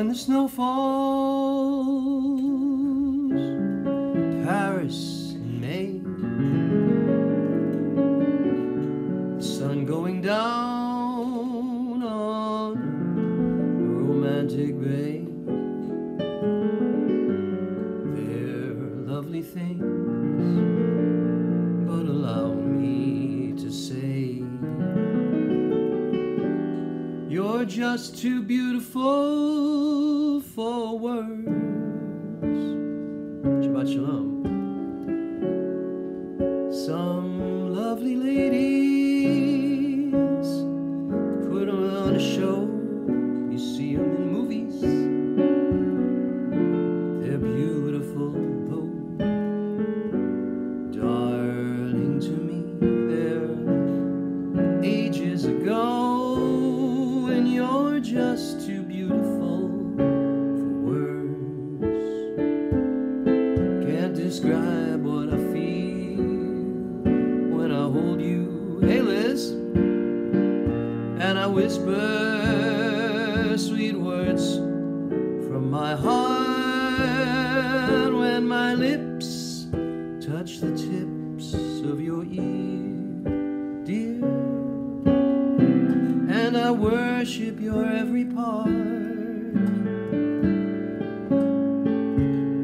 when the snow falls, Paris in May, the sun going down on a romantic bay. They're lovely things, but allow me to say, you're just too beautiful for words. Shabbat Shalom. Some lovely ladies put on a show. You see them in movies. They're beautiful though, darling to me. They're ages ago. You're just too beautiful for words. Can't describe what I feel when I hold you. Hey Liz. And I whisper sweet words from my heart when my lips touch the tips of your ear, dear. And I worship your every part.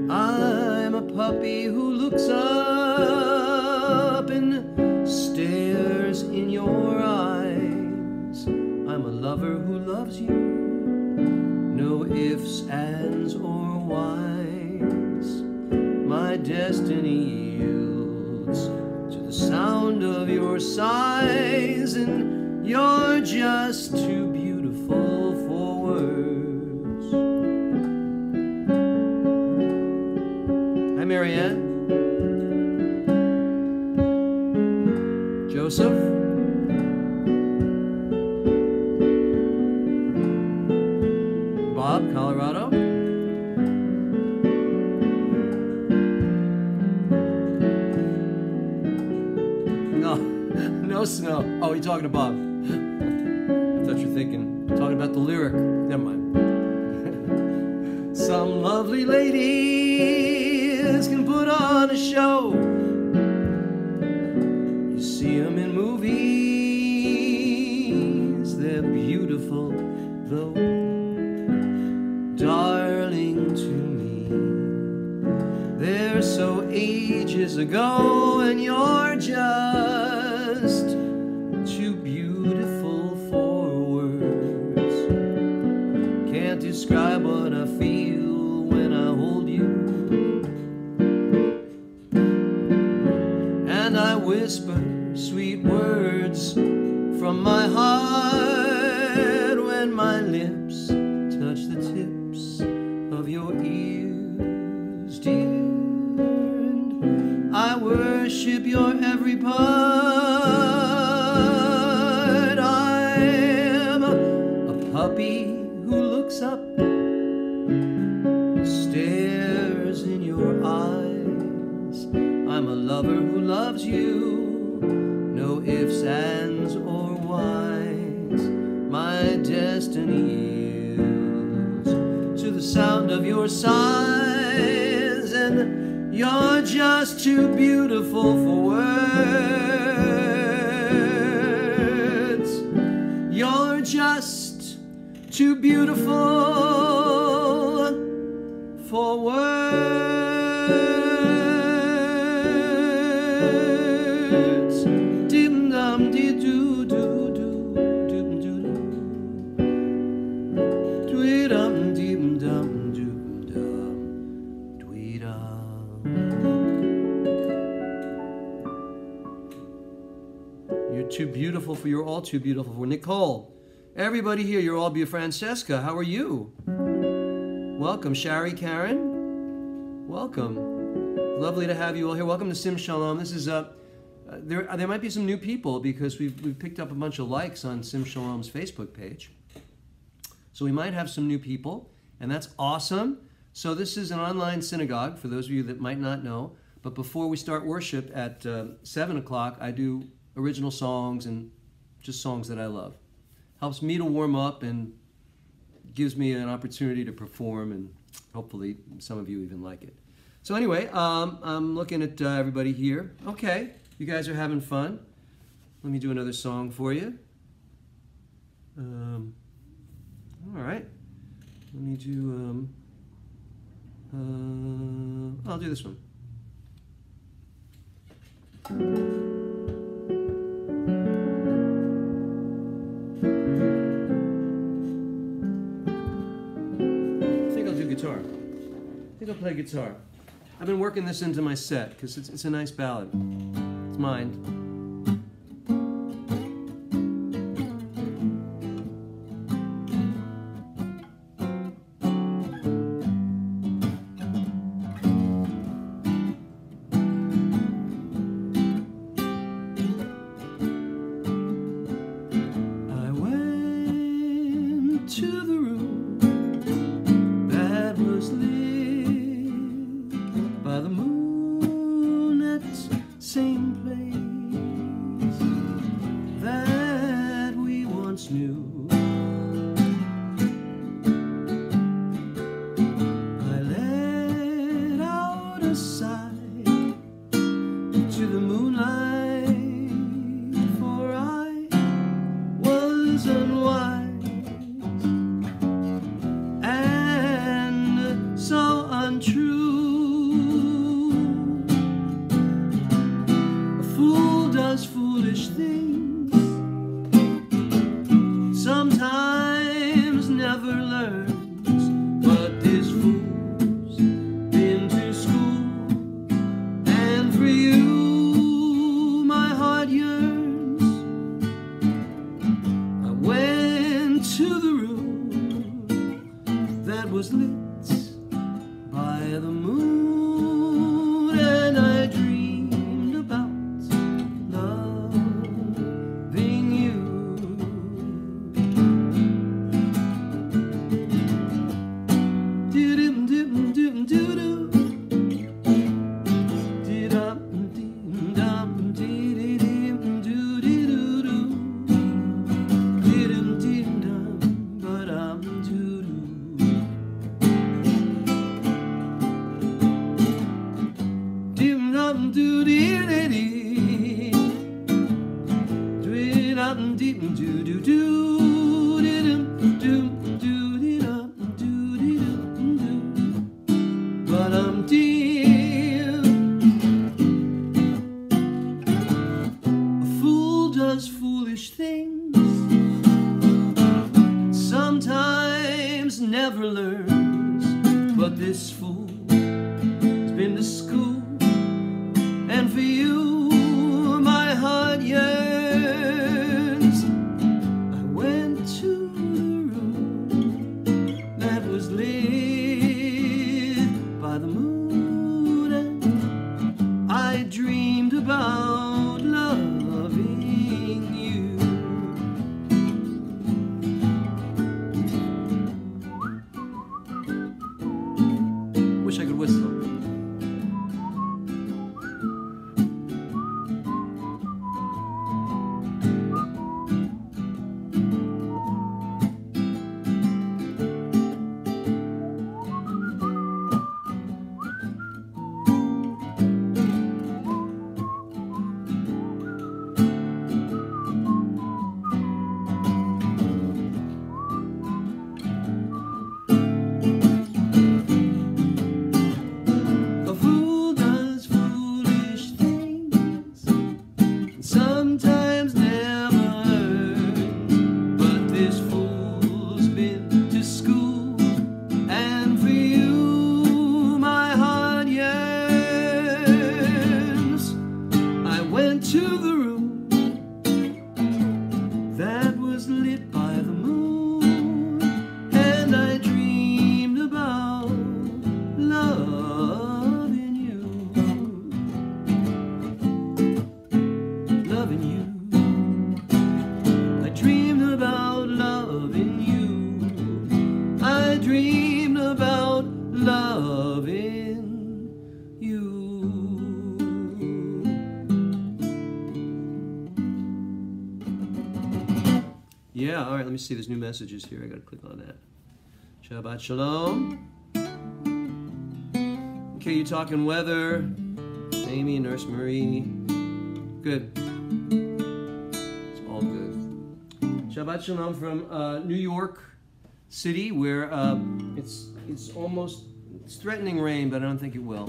I'm a puppy who looks up and stares in your eyes. I'm a lover who loves you, no ifs, ands, or whys. My destiny yields to the sound of your sighs, and you're just too beautiful for words. Hi, Marianne. Joseph. Bob, Colorado. No snow. Oh, you're talking to Bob. I thought you were talking about the lyric. Never mind. Some lovely ladies can put on a show. You see them in movies. They're beautiful, though, darling to me. They're so ages ago, and you're just too beautiful for words. Can't describe what I feel when I hold you. And I whisper sweet words from my heart when my lips touch the tips of your ears, dear. And I worship your every part. I'm a puppy who looks up, stares in your eyes. I'm a lover who loves you, no ifs, ands, or whys. My destiny yields to the sound of your sighs, and you're just too beautiful for words. You're just too beautiful for words. Dim dum dee doo doo doo dim doo doo. Dwee dum dim dum doo dum dwee dum. You're too beautiful for. You're all too beautiful for. Nicole. Everybody here, you're all beautiful. Francesca, how are you? Welcome. Shari, Karen, welcome. Lovely to have you all here. Welcome to Sim Shalom. This is there might be some new people because we've picked up a bunch of likes on Sim Shalom's Facebook page. So we might have some new people, and that's awesome. So this is an online synagogue, for those of you that might not know. But before we start worship at 7 o'clock, I do original songs and just songs that I love. Helps me to warm up and gives me an opportunity to perform, and hopefully some of you even like it. So anyway, I'm looking at everybody here. Okay, you guys are having fun. Let me do another song for you. All right. Let me do, I'll do this one. I think I'll do guitar. I think I'll play guitar. I've been working this into my set because it's a nice ballad. It's mine. Yeah, all right, let me see. There's new messages here. I got to click on that. Shabbat Shalom. Okay, you talking weather. Amy, Nurse Marie. Good. It's all good. Shabbat Shalom from New York City, where it's threatening rain, but I don't think it will.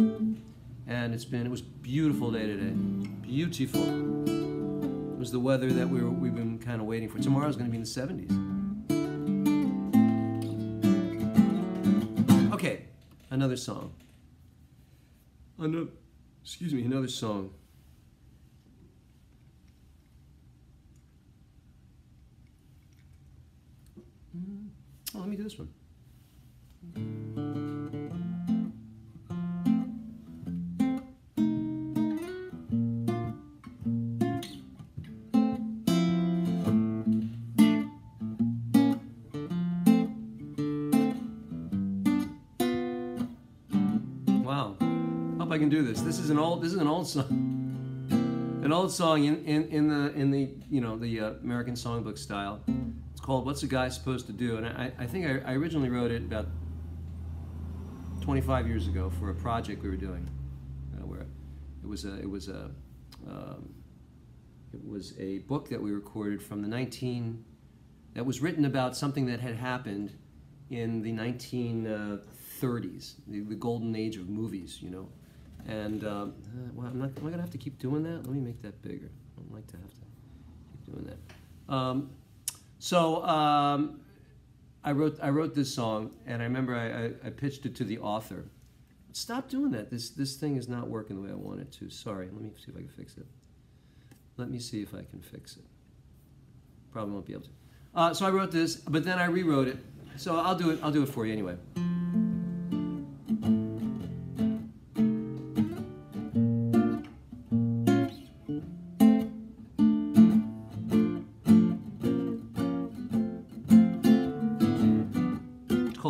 And it was a beautiful day today. Beautiful. It was the weather that we've been kind of waiting for. Tomorrow's going to be in the 70s. Okay, another song. Another song. Oh, let me do this one. Wow. Hope I can do this. This is an old song. An old song in the American songbook style. It's called "What's a Guy Supposed to Do?" And I think I originally wrote it about 25 years ago for a project we were doing, where it was a book that we recorded from that was written about something that had happened in the 1930s, the golden age of movies, you know. And well, am I going to have to keep doing that? Let me make that bigger. I don't like to have to keep doing that. So I wrote this song, and I remember I pitched it to the author. Stop doing that. This thing is not working the way I want it to. Sorry. Let me see if I can fix it. Let me see if I can fix it. Probably won't be able to. So I wrote this, but then I rewrote it. So I'll do it for you anyway.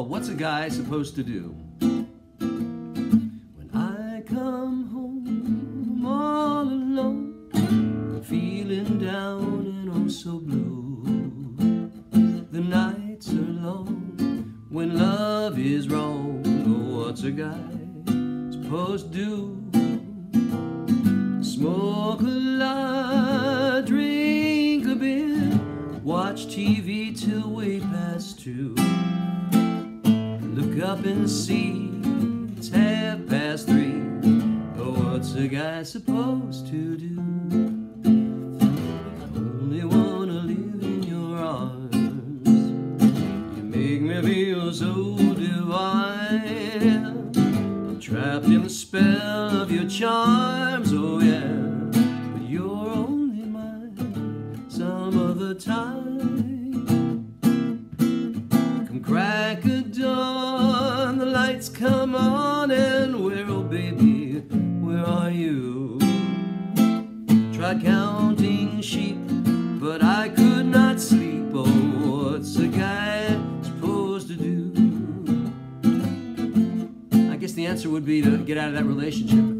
What's a guy supposed to do? When I come home all alone, feeling down and oh so blue, the nights are long when love is wrong. Oh, what's a guy supposed to do? Smoke a lot, drink a bit, watch TV till way past 2. Look up and see it's 3:30. Oh, what's a guy supposed to do? I only wanna live in your arms. You make me feel so divine. I'm trapped in the spell of your charms, oh yeah. But you're only mine some other time. Come crack a dawn, the lights come on, and oh baby, where are you? Tried counting sheep, but I could not sleep. Oh, what's a guy supposed to do? I guess the answer would be to get out of that relationship.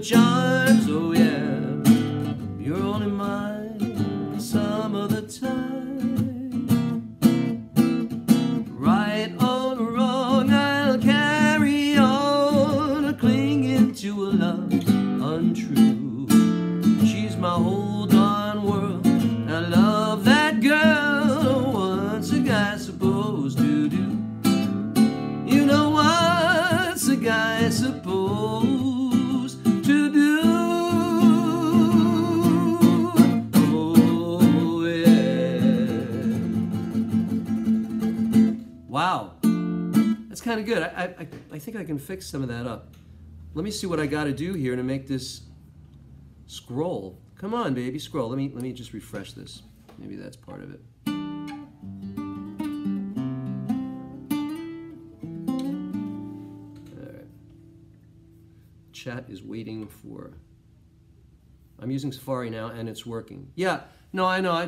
Charms, oh yeah, you're only mine some of the time. Right or wrong, I'll carry on, clinging to a love untrue. She's my whole darn world. I love that girl. What's a guy supposed to do? You know what's a guy supposed to do? Oh yeah. Wow, that's kind of good. I think I can fix some of that up. Let me see what I got to do here to make this scroll. Come on, baby, scroll. Let me just refresh this. Maybe that's part of it. All right. Chat is waiting for. I'm using Safari now, and it's working. Yeah. No, I know. I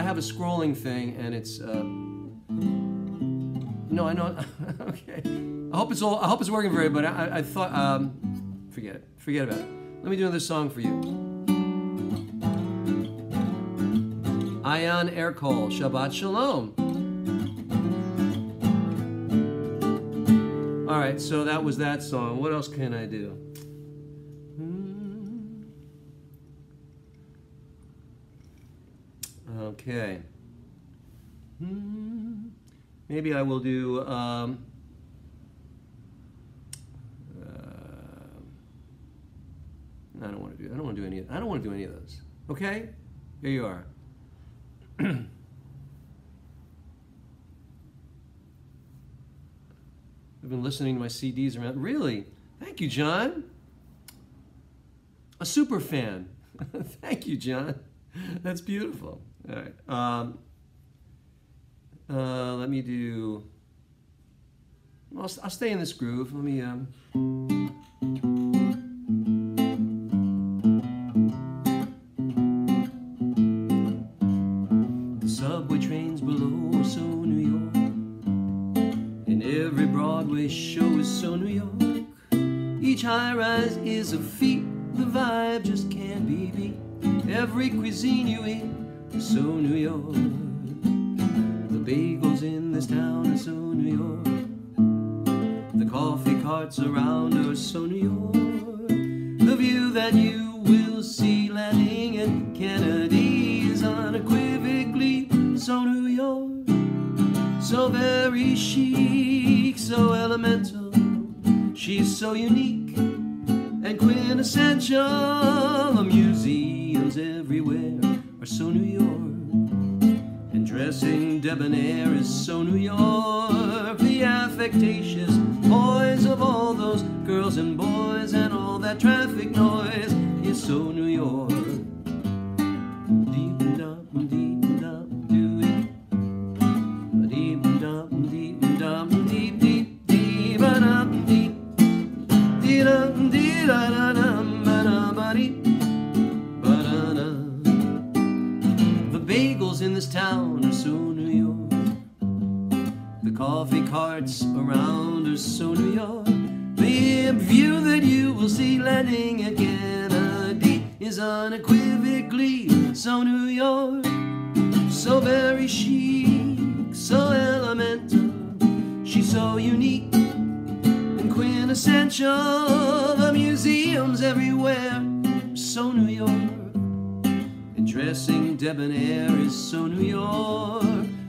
have a scrolling thing, and it's. No, I know. Okay. I hope it's working for everybody. I thought. Forget it. Forget about it. Let me do another song for you. Ayan Erkol, Shabbat Shalom. All right, so that was that song. What else can I do? Okay. Maybe I will do. I don't want to do. I don't want to do any. I don't want to do any of those. Okay. Here you are. I've been listening to my CDs around. Really? Thank you, John. A super fan. Thank you, John. That's beautiful. All right. Let me do. I'll stay in this groove. Let me. The subway trains below are so New York, and every Broadway show is so New York. Each high-rise is a feat. The vibe just can't be beat. Every cuisine you eat is so New York. The bagels in this town are so New York. The coffee carts around are so New York. The view that you will see landing in Kennedy is unequivocally so New York. So very chic, so elemental. She's so unique and quintessential. The museums everywhere are so New York. And dressing debonair is so New York. The affectatious poise of all those girls and boys and all that traffic noise is so New York. The bagels in this town are so New York. The coffee carts around are so New York. The view that you will see landing at Kennedy is unequivocally so New York. So very chic, so elemental. She's so unique and quintessential. The museums everywhere are so New York. And dressing debonair is so New York.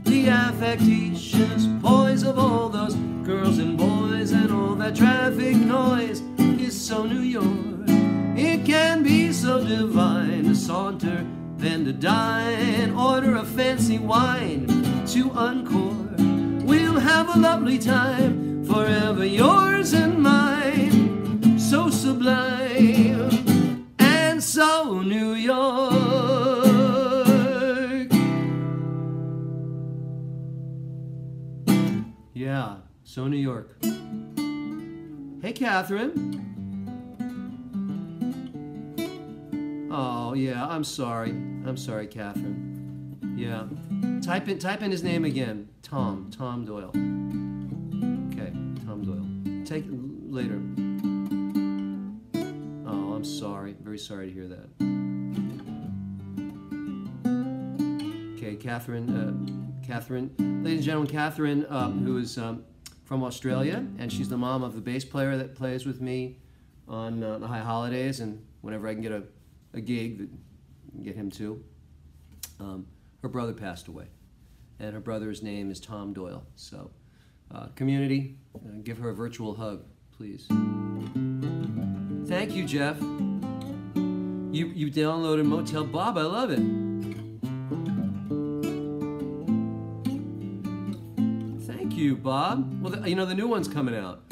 The affectatious poise of all those girls and boys and all that traffic noise is so New York. It can be so divine to saunter, then to dine, order a fancy wine to encore. We'll have a lovely time, forever yours and mine, so sublime and so New York. Yeah, so New York. Hey, Catherine. Oh, yeah, I'm sorry. I'm sorry, Catherine. Yeah. Type in his name again. Tom Doyle. Okay, Tom Doyle. Take it later. Oh, I'm sorry. Very sorry to hear that. Okay, Catherine, ladies and gentlemen, Catherine, who is from Australia, and she's the mom of the bass player that plays with me on the high holidays, and whenever I can get a gig, that get him too. Her brother passed away, and her brother's name is Tom Doyle. So, community, give her a virtual hug, please. Thank you, Jeff. You downloaded Motel Bob. I love it. Thank you, Bob. Well, you know the new one's coming out.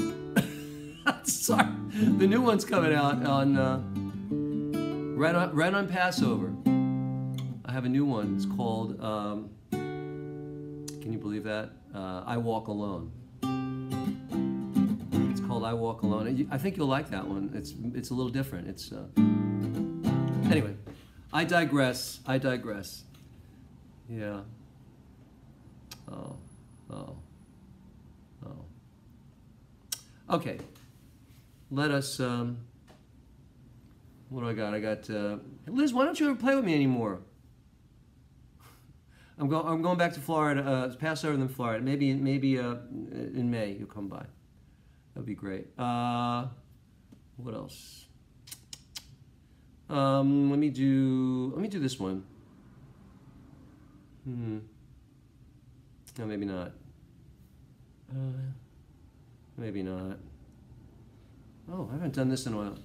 Sorry, the new one's coming out on right on Passover. I have a new one. It's called. Can you believe that? I Walk Alone. It's called I Walk Alone. I think you'll like that one. It's a little different. It's anyway. I digress. Yeah. Oh. Okay. Let us. What do I got? I got Liz. Why don't you ever play with me anymore? I'm going back to Florida. It's Passover in Florida. Maybe in May you'll come by. That'd be great. What else? Let me do this one. No, maybe not. Maybe not. Oh, I haven't done this in a while.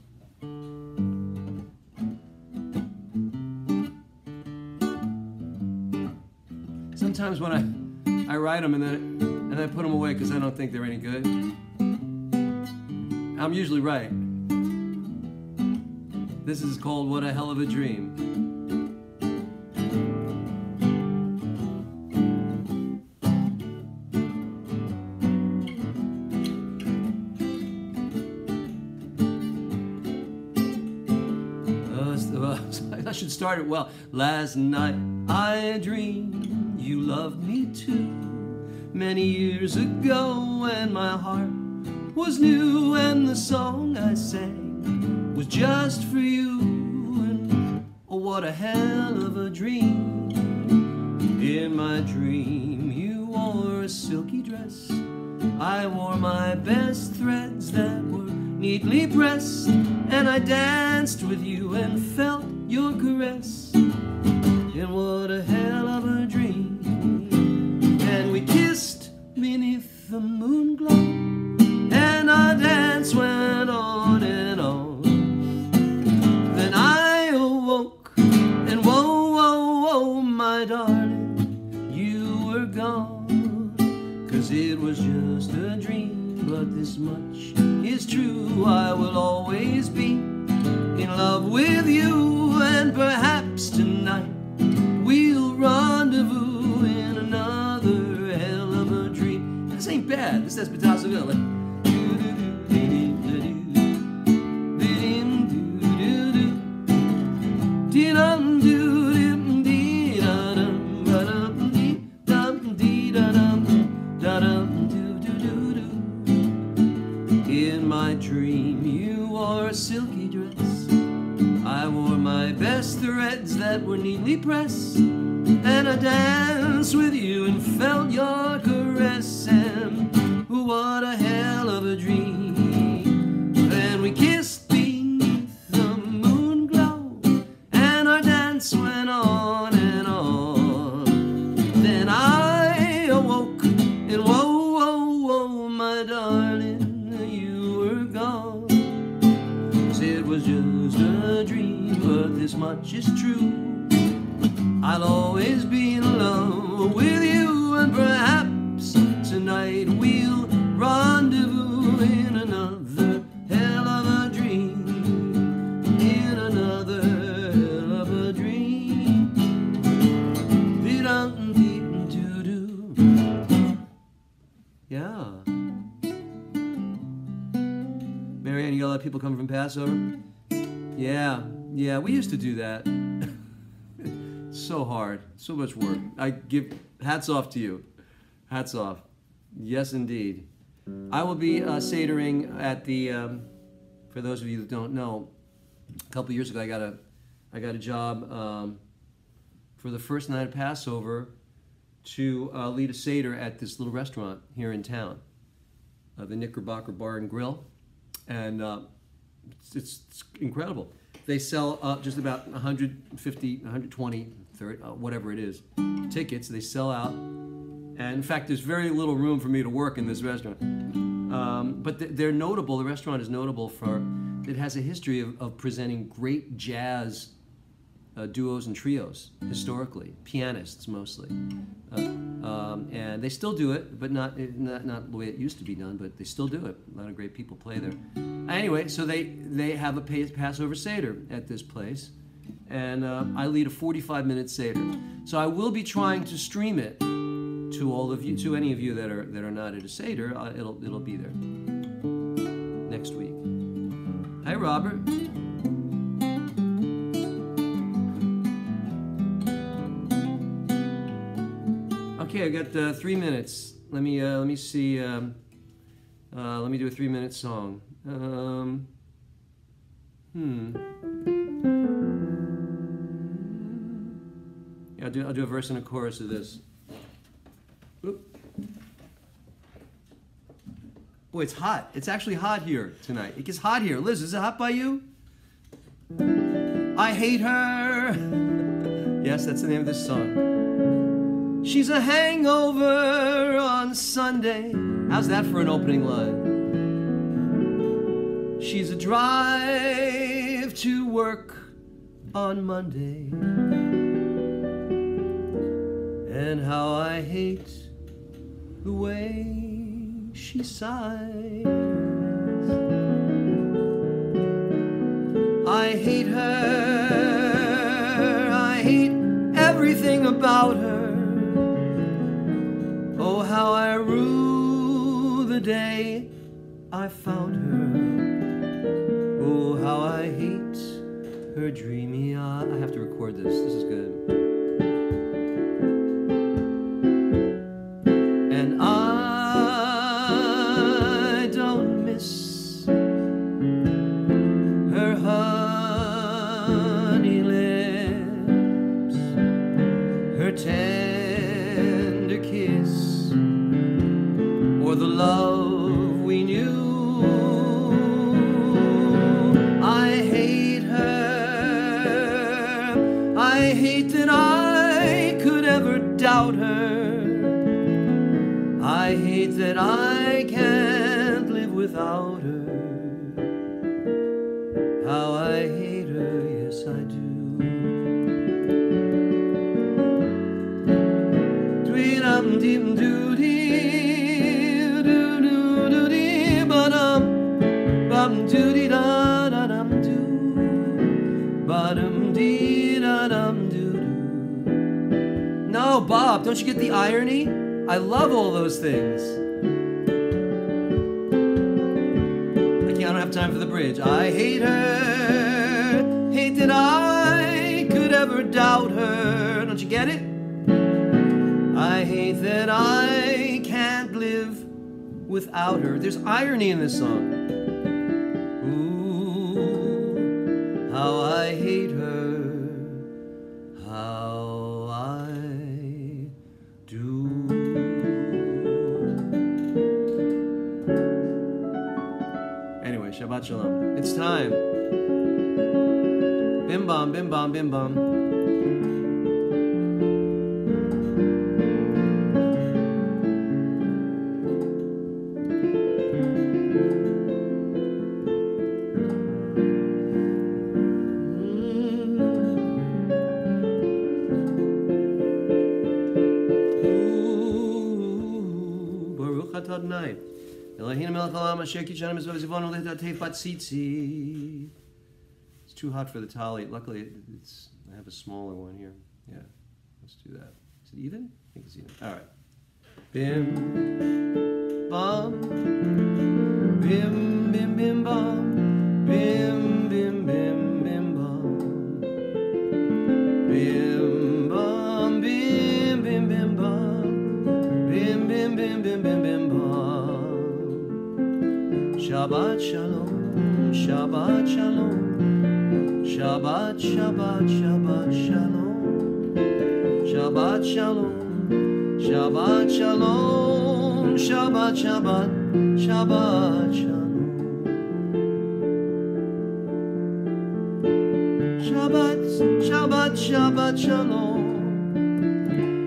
Sometimes when I write them and then I put them away because I don't think they're any good. I'm usually right. This is called What a Hell of a Dream. I should start it well. Last night I dreamed you loved me too. Many years ago, and my heart was new, and the song I sang was just for you. And oh, what a hell of a dream. In my dream you wore a silky dress. I wore my best threads that were neatly pressed, and I danced with you and felt your caress. And what a hell of a dream. And we kissed beneath the moon glow, and our dance went on and on. Then I awoke, and whoa, whoa, whoa, my darling, you were gone. 'Cause it was just a dream, but this much is true. I will always be in love with you, and perhaps tonight we'll rendezvous in another hell of a dream. This ain't bad. This is Pitasaville. In my dream you wore a silky dress. I wore my best threads that were neatly pressed, and I danced with you and felt your caress. And what a hell of a dream. Then we kissed beneath the moon glow, and our dance went on and on. Then I awoke, and whoa, whoa, whoa, my darling, you were gone. 'Cause it was just a dream, but this much is true. I'll always be in love with you, and perhaps tonight we'll rendezvous in another hell of a dream. In another hell of a dream. Dee-dum-dee-doo-doo. Yeah. Marianne, you got a lot of people coming from Passover? Yeah, we used to do that. So hard, so much work. I give hats off to you. Hats off. Yes, indeed. I will be sedering at the. For those of you that don't know, a couple years ago I got a job for the first night of Passover to lead a seder at this little restaurant here in town, the Knickerbocker Bar and Grill, and it's incredible. They sell just about 150, 120, 30, whatever it is, tickets. They sell out. And in fact, there's very little room for me to work in this restaurant. But they're notable. The restaurant is notable for, it has a history of presenting great jazz duos and trios, historically. Pianists, mostly. And they still do it, but not the way it used to be done, but they still do it. A lot of great people play there. Anyway, so they have a Passover Seder at this place, and I lead a 45-minute Seder. So I will be trying to stream it to all of you, to any of you that are not at a Seder. It'll be there next week. Hi, Robert. Okay, I got 3 minutes. Let me see. Let me do a 3-minute song. Yeah, I'll do a verse and a chorus of this. Oop. Boy, it's hot. It's actually hot here tonight. It gets hot here. Liz, is it hot by you? I hate her. Yes, that's the name of this song. She's a hangover on Sunday. How's that for an opening line? She's a drive to work on Monday. And how I hate the way she sighs. I hate her. I hate everything about her. Oh, how I rue the day I found her. Oh, how I hate her dreamy eyes. I have to record this. This is good. And I don't miss her honey lips, her tender kiss, or the love we knew. I hate her. I hate that I could ever doubt her. I hate that I can't live without her. How I hate her, yes I do. Dum dim doo dee doo doo doo dee ba dum bum doo dee da da dum doo ba dum dee da dum doo doo. No, Bob, don't you get the irony? I love all those things. I don't have time for the bridge. I hate her. Hate that I could ever doubt her. Don't you get it? I hate that I can't live without her. There's irony in this song. Ooh, how I hate her. How I do. Anyway, Shabbat Shalom. It's time. Bim bam, bim bam, bim bam. Baruch atah Adonai. It's too hot for the tali. Luckily, I have a smaller one here. Yeah, let's do that. Is it even? I think it's even. All right. Bim, bam, bim, bim, bim, bam, bim, bim, bim, bim, bam, bim, bam, bim, bim, bim, bam, bim, bim, bim, bim, bim, bim, bam. Shabbat Shalom, Shabbat Shalom, Shabbat, Shabbat, Shabbat Shalom, Shabbat Shalom, Shabbat Shalom, Shabbat, Shabbat, Shabbat Shalom, Shabbat, Shabbat, Shabbat Shalom,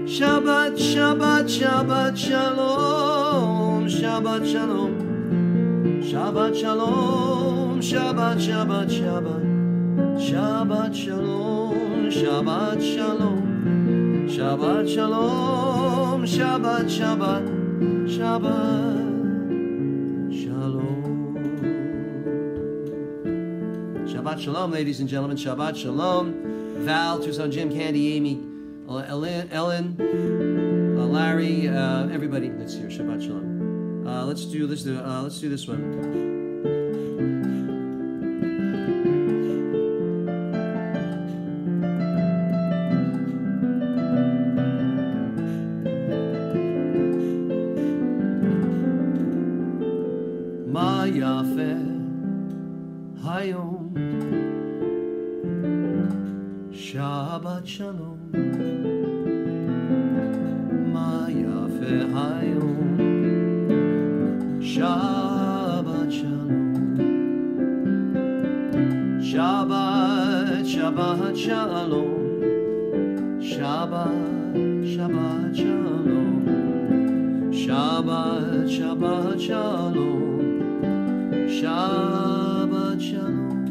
Shabbat, Shabbat, Shabbat Shalom, Shabbat Shalom. Shabbat Shalom, Shabbat, Shabbat, Shabbat, Shabbat Shalom, Shabbat Shalom, Shabbat Shalom, Shabbat, Shabbat, Shabbat, Shalom. Shabbat Shalom, ladies and gentlemen. Shabbat Shalom. Val, Tucson, Jim, Candy, Amy, Ellen, Larry, everybody that's here. Shabbat Shalom. Let's do this one. Ma yafe hayom Shabbat Shalom. Ma yafe hayom Shabbat Shalom. Shabbat, Shabbat Shalom. Shabbat, Shabbat Shalom. Shabbat, Shabbat Shalom. Shabbat Shalom.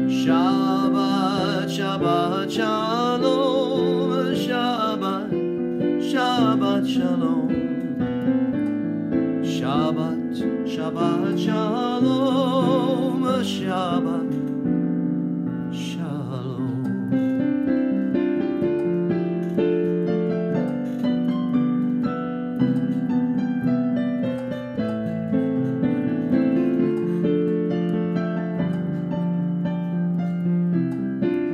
Shabbat, Shabbat Shalom. Shabbat, Shabbat Shalom. Shabbat, Shabbat Shalom. Shabbat Shalom.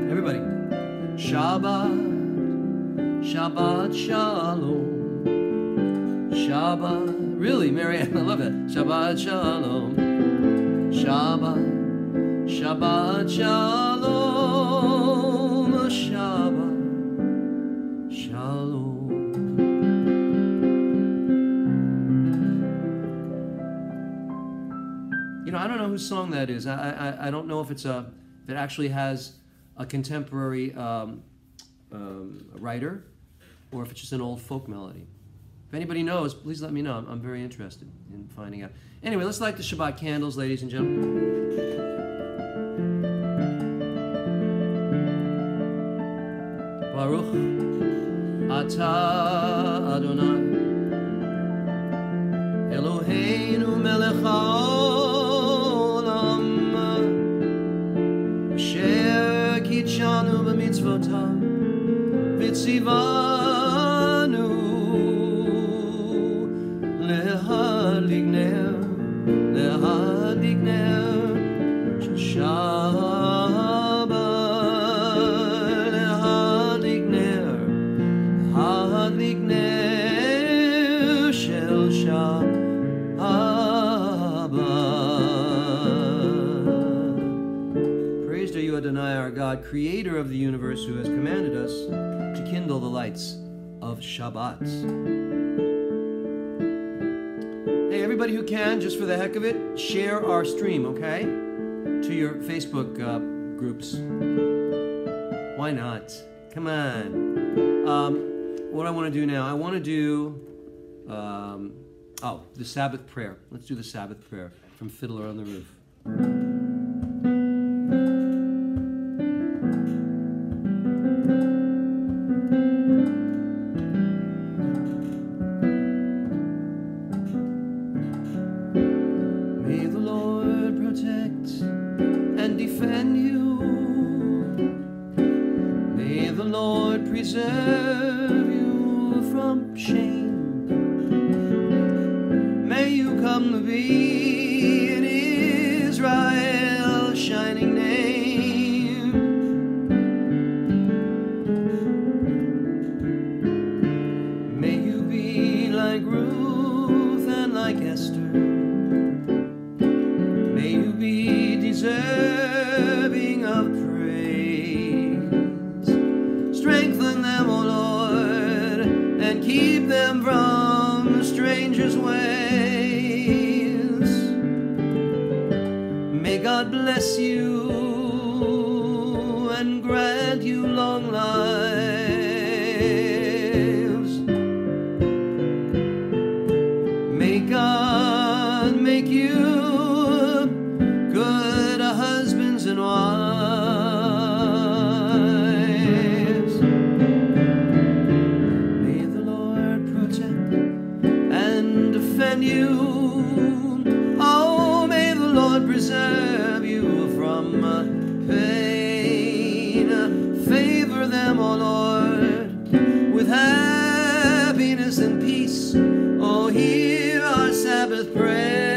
Everybody. Shabbat, Shabbat Shalom. Shabbat. Really, Marianne, I love it. Shabbat Shalom. Shabbat, Shabbat Shalom. Shabbat Shalom. You know, I don't know whose song that is. I don't know if it actually has a contemporary writer, or if it's just an old folk melody. If anybody knows, please let me know. I'm very interested in finding out. Anyway, let's light the Shabbat candles, ladies and gentlemen. Baruch Atah Adonai Eloheinu melech haolam asher kitshanu b'mitzvotav v'tzivanu Lehadlik ner shel Shabbat. Lehadlik ner shel Shabbat. Praised are you, Adonai, our God, creator of the universe, who has commanded us to kindle the lights of Shabbat. Hey, everybody who can, just for the heck of it, share our stream, okay? To your Facebook groups. Why not? Come on. What I want to do now, I want to do, the Sabbath prayer. Let's do the Sabbath prayer from Fiddler on the Roof. Preserve you from shame. May you come to be in Israel's shining name. May you be like Ruth and like Esther. May you be deserving of strengthen them, O Lord, and keep them from strangers' ways. May God bless you and grant you long lives. May God make you good husbands and wives. May the Oh, may the Lord preserve you from pain. Favor them, O Lord, with happiness and peace. Oh, hear our Sabbath prayer.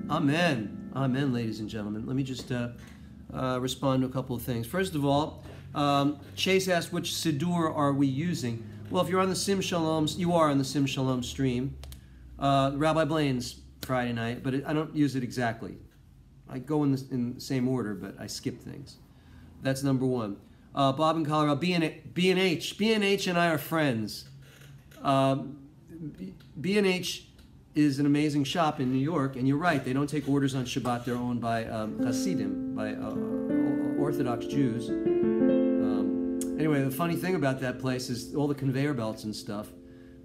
Amen. Amen, ladies and gentlemen. Let me just respond to a couple of things. First of all, Chase asked, which Siddur are we using? Well, if you're on the Sim Shalom, you are on the Sim Shalom stream. Rabbi Blane's Friday night, but I don't use it exactly. I go in the same order, but I skip things. That's number one. Bob in Colorado, B&H. B&H and I are friends. B&H is an amazing shop in New York, and you're right, they don't take orders on Shabbat. They're owned by Hasidim, by Orthodox Jews. Anyway, the funny thing about that place is all the conveyor belts and stuff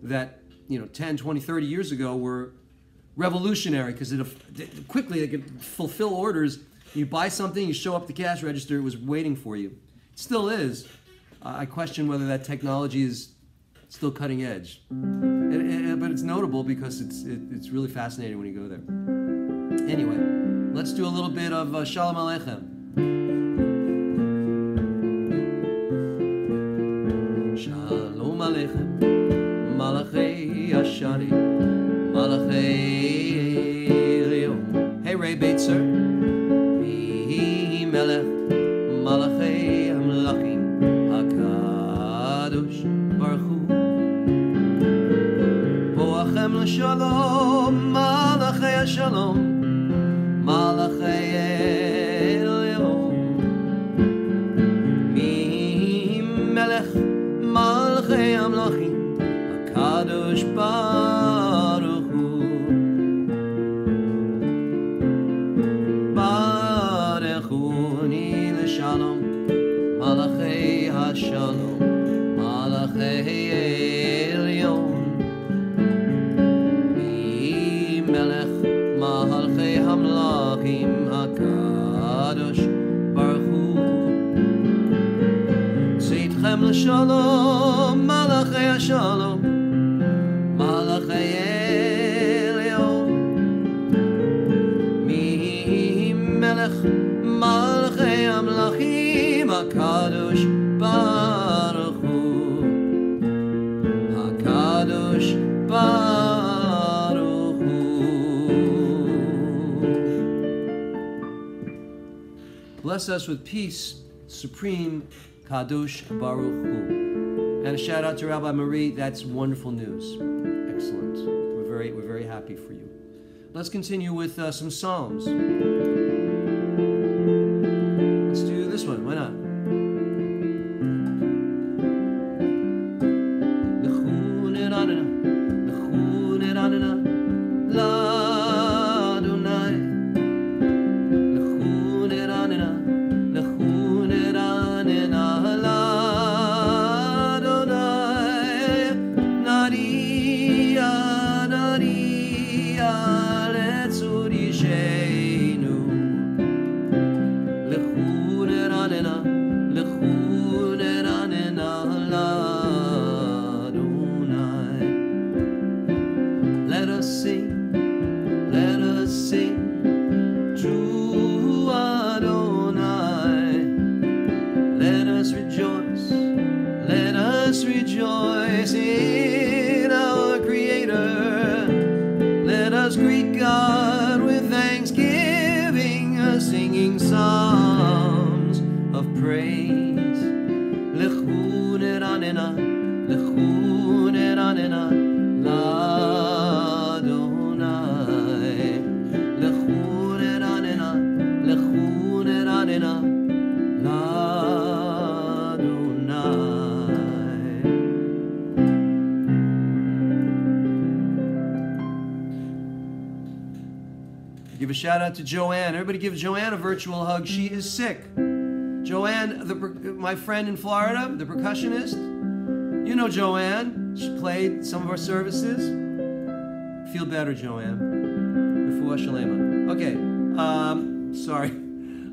that, 10, 20, 30 years ago were revolutionary because quickly they could fulfill orders. You buy something, you show up at the cash register, it was waiting for you. It still is. I question whether that technology is still cutting edge. But it's notable because it's really fascinating when you go there. Anyway, let's do a little bit of Shalom Aleichem. Shalom Aleichem, Malachei Ashari, Malachei Elyon. Hey Ray Baitzer. Mihi Melech, Malachei Amlachim, HaKadosh Baruch Hu. Shalom, Malachei Shalom, Malachei Elyon. Mi Melech, Malachei Amlachim, HaKadosh Baruch Hu. Baruch Hu ni l'shalom, Malachei HaShalom, Malachei Elyon. Malachei Hamlachim HaKadosh Baruch Hu. Tzidchem l'shalom, Malachei HaShalom, Malachei Elyon. Mi Melech, Malachei Hamlachim HaKadosh Baruch Hu. HaKadosh Baruch. Bless us with peace, supreme Kadosh Baruch Hu. And a shout out to Rabbi Marie. That's wonderful news. Excellent. We're very happy for you. Let's continue with some Psalms. Let's do this one. Why not? shout out to Joanne. Everybody give Joanne a virtual hug. She is sick. Joanne, my friend in Florida, the percussionist. You know Joanne. She played some of our services. Feel better, Joanne. Refuah Shalema. Okay. Sorry.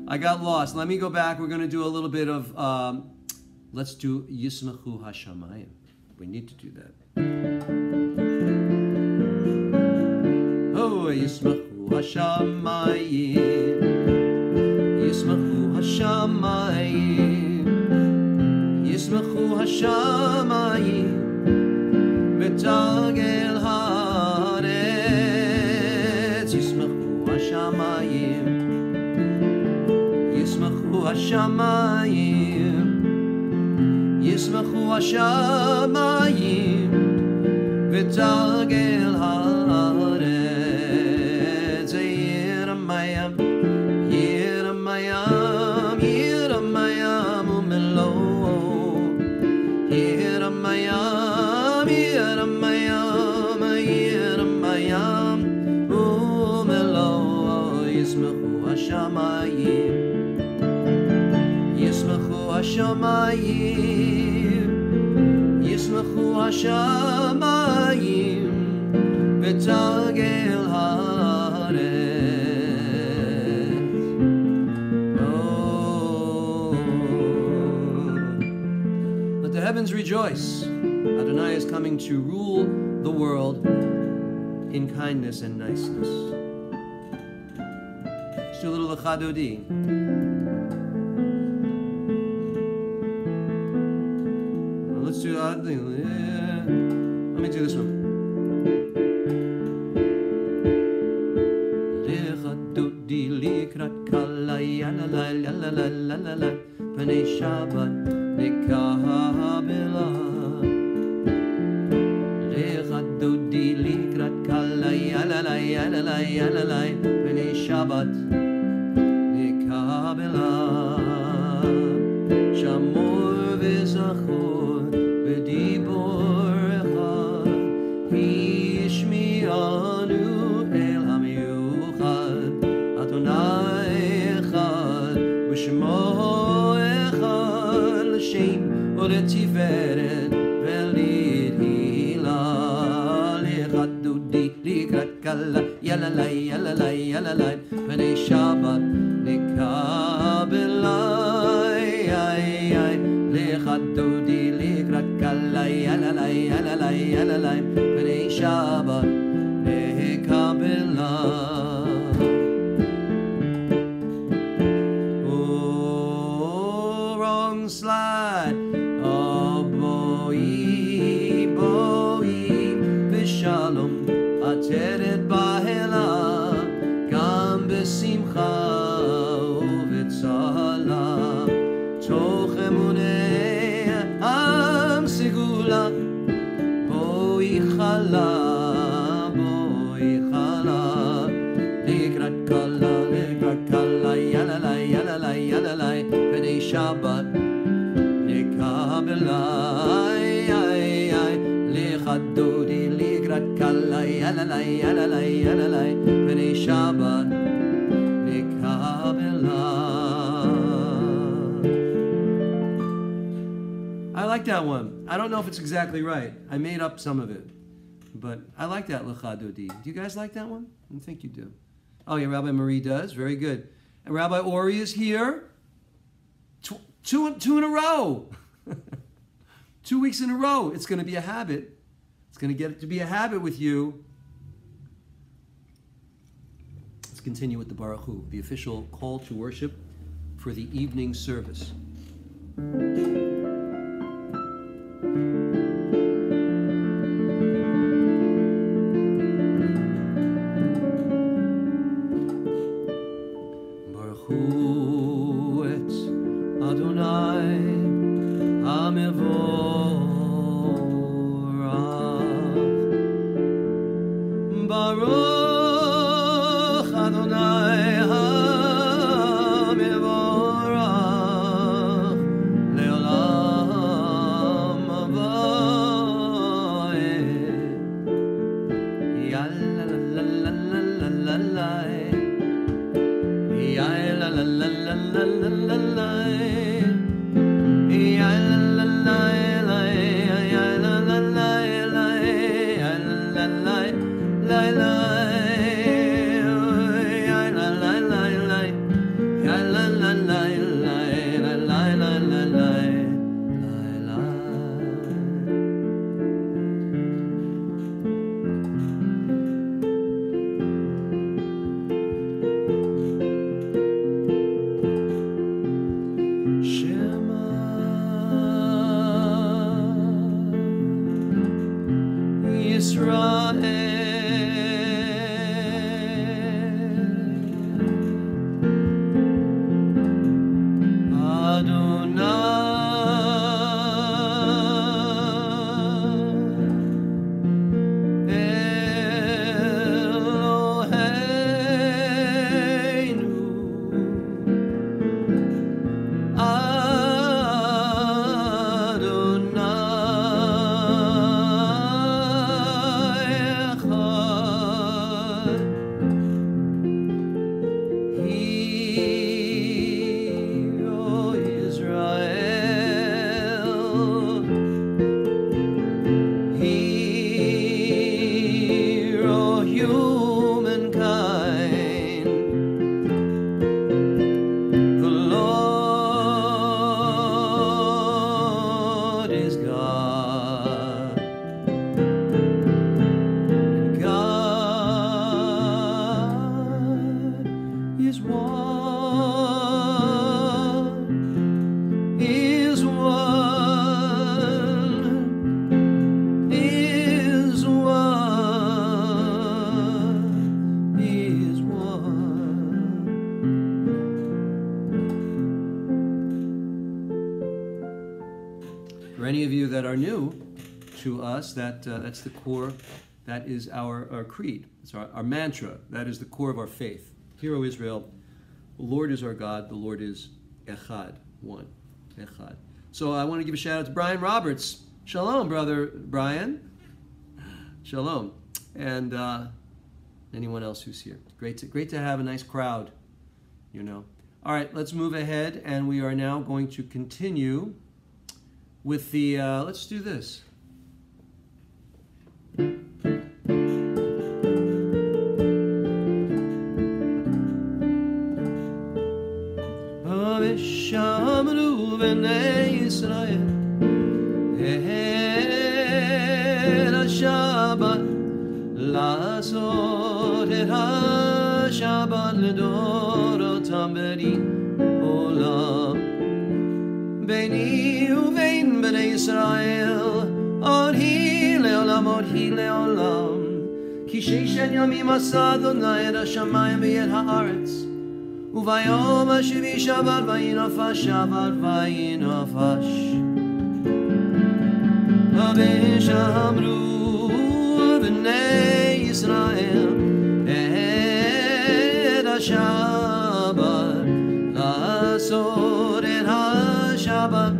I got lost. Let me go back. We're going to do a little bit of, let's do Yismachu Hashamayim. We need to do that. Oh, Yismachu Hashamayim. Yismachu Hashamayim. Yismachu Hashamayim. Betagel Haaretz. Yismachu Hashamayim. Yismachu Hashamayim. Yismachu Hashamayim. Betagel Haaretz. Yiramayam. Yiramayam. Yiramayam umelo. Yiramayam. Yiramayam. Yiramayam umelo. Yismachu Hashamayim. Yismachu Hashamayim. Yismachu Hashamayim. Betagel Haaretz. Oh, let the heavens rejoice. Adonai is coming to rule the world in kindness and niceness. Let's do a little Lechadodi. Let's do let me do this one. Lechadodi likrat kala yala la la la la la la B'nei Shabbat nekabela. Lechadodi likrat kala yala la yala la yala la B'nei Shabbat nekabela. Shamor v'zachor b'dibor echad hishmi'anu el ha'miyuchad Adonai echad v'shmo echad l'shem u'letiferet v'lidhila. Lechadodi likrat kala yalalai yalalai yalalai B'nei Shabbat nekabela. Lechadodi likrat kala yalalai yalalai yalalai B'nei Shabbat nekabela. Oh, wrong slide. Oh, boi, boi, v'shalom ateret bahela gam b'simcha u'v'tzala toch emunei am segula. Boi chala likrat kala yalalai yalalai yalalai B'nei Shabbat nekabela. Lechadodi likrat kala yalalai yalalai yalalai B'nei Shabbat nekabela. I like that one. I don't know if it's exactly right. I made up some of it. But I like that Lechadodi. Do you guys like that one? I think you do. Oh yeah, Rabbi Marie does. Very good. And Rabbi Ori is here. Two in a row. 2 weeks in a row. It's going to be a habit. It's going to get to be a habit with you. Let's continue with the Baruch Hu, the official call to worship for the evening service. Baruch Hu et Adonai HaMevorach. Baruch Adonai HaMevorach Leolam. For any of you that are new to us, that's the core. That is our creed. It's our mantra. That is the core of our faith. Hear, O Israel, the Lord is our God. The Lord is Echad, one. Echad. So I want to give a shout out to Brian Roberts. Shalom, brother Brian. Shalom. And anyone else who's here. Great to have a nice crowd, you know. All right, let's move ahead, and we are now going to continue with the, let's do this. Shamru b'nei Yisrael Erev Shabbat La'asot et ha-Shabbat L'dorotam b'ri olam Beini uvein b'nei Yisrael Od hi le'olam Ki sheishen yamim asa Adonai et ha-shamayim v'et ha'aretz Uvayom Hashivi Shabbat vayinafash Shabbat vayinafash Shamru b'nei Yisrael et ha-Shabbat La'asot et ha-Shabbat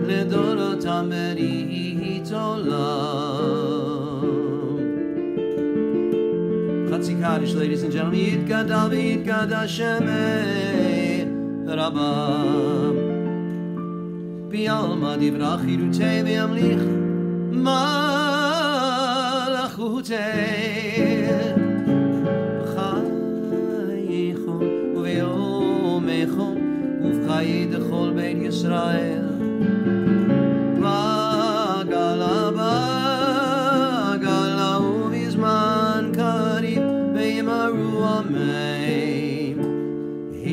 L'dorotam berit olam. Chatzi Kaddish, ladies and gentlemen. Yitgadal v'yitgadash Shemei Rabbah B'yalma divrach chirutei v'yamlich malachutei B'chayichon uve'omechon uv'chayi dechol beit Yisrael Ba'gala u'vizman karib ve'yimaru amein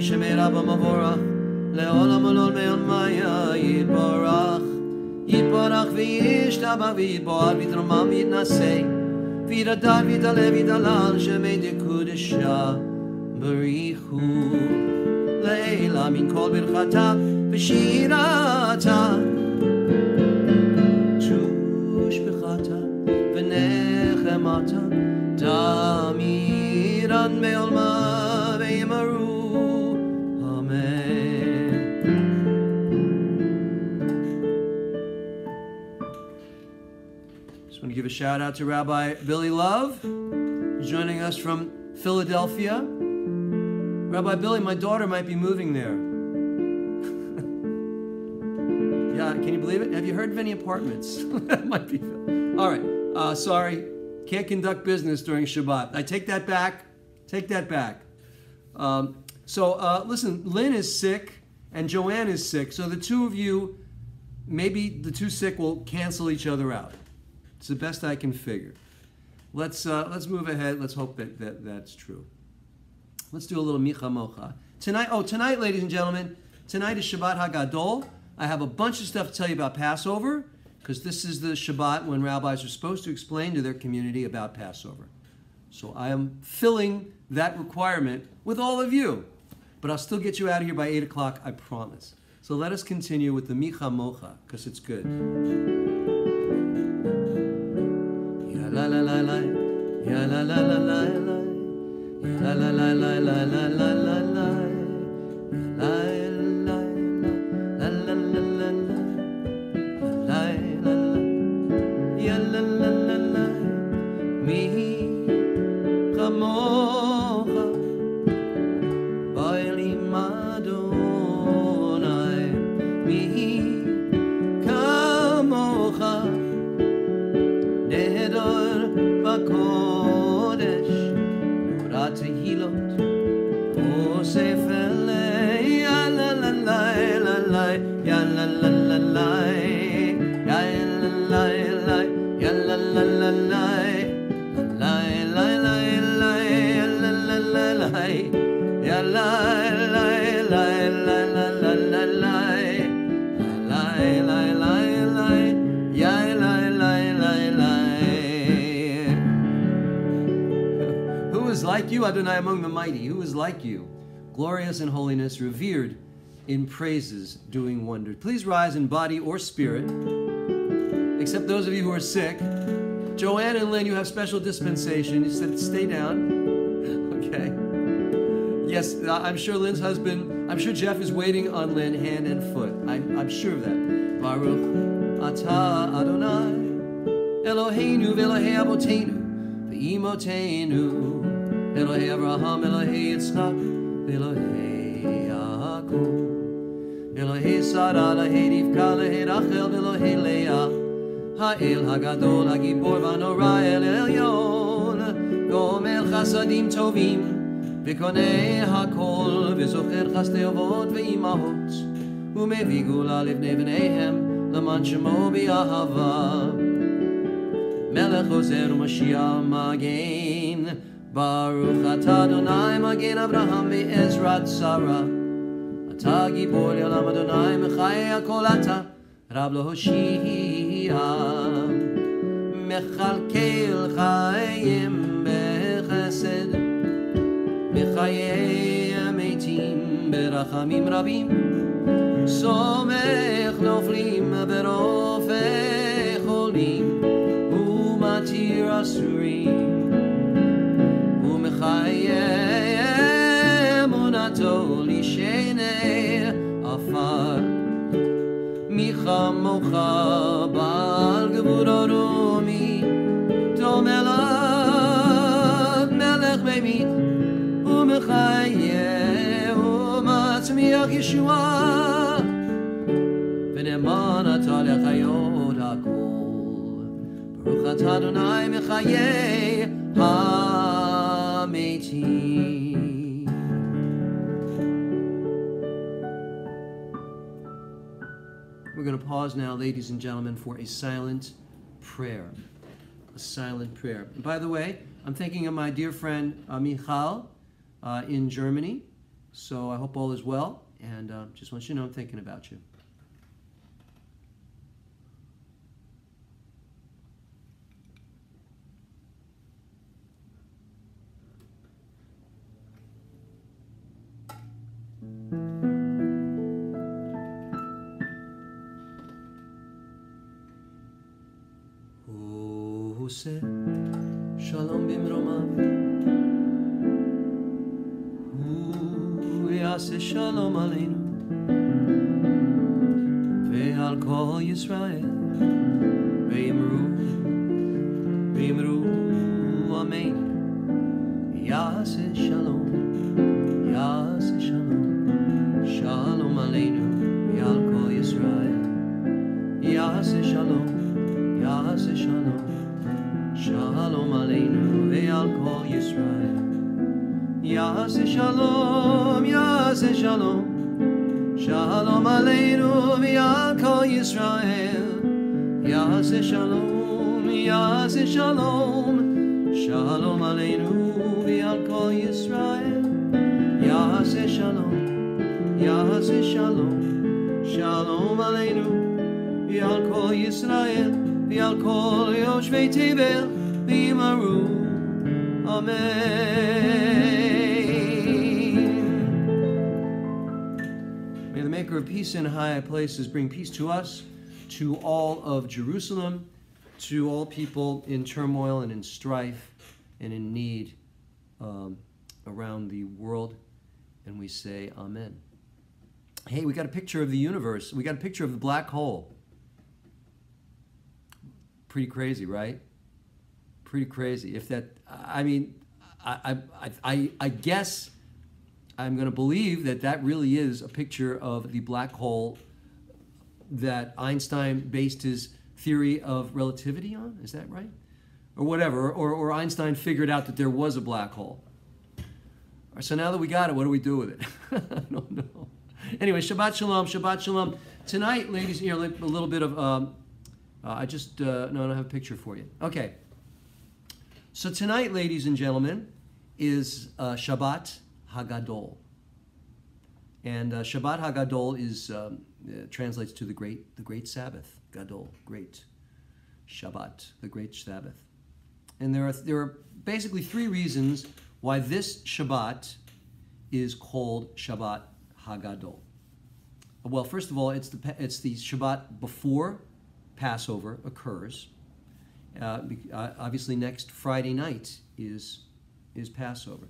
Shemei Rabbah mavorach le'olam olol me'olmaya Yitbarach v'yishtabach v'yitboar v'yitramam v'yitnasei v'yidadar v'yidaleh v'yidalal Shemei dekudesha b'richu le'ela min kol birchata v'shirata tushbechata v'nechemata damiran me'olma ve'yimaru I want to give a shout out to Rabbi Billy Love, who's joining us from Philadelphia. Rabbi Billy, my daughter might be moving there. Can you believe it? Have you heard of any apartments? That might be. All right. Sorry. Can't conduct business during Shabbat. I take that back. Take that back. Listen, Lynn is sick and Joanne is sick. So the two of you, maybe the two sick will cancel each other out. It's the best I can figure. Let's move ahead. Let's hope that's true. Let's do a little Micha Mocha. Tonight, ladies and gentlemen, tonight is Shabbat HaGadol. I have a bunch of stuff to tell you about Passover, because this is the Shabbat when rabbis are supposed to explain to their community about Passover. So I am filling that requirement with all of you. But I'll still get you out of here by 8 o'clock, I promise. So let us continue with the Micha Mocha, because it's good. Ya la la la la, ya la la la la la, ya la la la la la la la la, la la la la la la la, la ya la la la la, Micha Mocha, Baili Madonai, Micha Mocha, Nehedor Bakodesh, Norat Tehilot, Osefele, Ya la la la la la, Ya la la la la, Ya la la la, Ya la la la la, La la la la, Ya la la la la, Ya la la la la la la la la, La la la la, Ya la la la la. Who is like you, Adonai, among the mighty? Who is like you? Glorious in holiness, revered in praises, doing wonders. Please rise in body or spirit, except those of you who are sick. Joanne and Lynn, you have special dispensation. You said stay down. Okay. Yes, I'm sure Lynn's husband, I'm sure Jeff is waiting on Lynn hand and foot. I'm sure of that. Baruch atah Adonai Eloheinu v'Elohei Avoteinu v'Imotenu Elohei Avraham, Elohei Yitzchak v'Elohei Yaakov Elohei Sarah, Elohei Rivka, Elohei Rachel v'Elohei Leah Ha'el HaGadol, HaGibor v'Hanora, El Elyon Gomel Chasadim Tovim וקונה הכל, וזוכר חסדי אבות ואימהות, ומביא גאולה לבני בניהם, למען שמו באהבה. מלך עוזר ומשיח מגן, ברוך אתה אדוני מגן אברהם בעזרת שרה. אתה גיבור לעולם אדוני, מחיי הכל אתה, רב להושיע. מכלכל חיים בחסד, בחיי המתים ברחמים רבים, סומך נופלים ברופא חולים, ומתיר אסורים, ומחיי אמונתו לשני עפר. מי כמוך בעל גבורה רומי, דומה לך מלך במית, ומחיה ומצמיח ישועה, ונאמן אתה לחיות הכל. ברוך אתה אדוני מחיי המתים. We're going to pause now, ladies and gentlemen, for a silent prayer. A silent prayer. And by the way, I'm thinking of my dear friend Michal in Germany. So I hope all is well, and just want you to know I'm thinking about you. Who said Shalom bimromav? יעשה שלום עלינו ועל כל ישראל ואמרו אמן. יעשה שלום שלום עלינו ועל כל ישראל Shalom. Shalom Aleinu ve'al kol Yisrael. Yaseh Shalom, Yaseh Shalom. Shalom Aleinu ve'al kol Yisrael. Yaseh Shalom, Yaseh Shalom. Shalom Aleinu ve'al kol Yisrael. Yaseh Shalom, Yaseh Shalom. Shalom Aleinu ve'al kol Yisrael. Ve'al kol yoshvei tevel v'imaru. Amen. May the Maker of peace in high places bring peace to us, to all of Jerusalem, to all people in turmoil and in strife and in need around the world. And we say Amen. Hey, we got a picture of the universe. We got a picture of the black hole. Pretty crazy, right? Pretty crazy. If that, I mean, I guess I'm going to believe that that really is a picture of the black hole that Einstein based his theory of relativity on. Is that right? Or whatever. Or Einstein figured out that there was a black hole. So now that we got it, what do we do with it? I don't know. Anyway, Shabbat Shalom, Shabbat Shalom. Tonight, ladies, a little bit of, no, I don't have a picture for you. Okay. So tonight, ladies and gentlemen, is Shabbat Hagadol. And Shabbat Hagadol is, translates to the great Sabbath. Gadol, great. Shabbat, the great Sabbath. And there are basically three reasons why this Shabbat is called Shabbat Hagadol. Well, first of all, it's the Shabbat before Passover occurs. Obviously, next Friday night is Passover,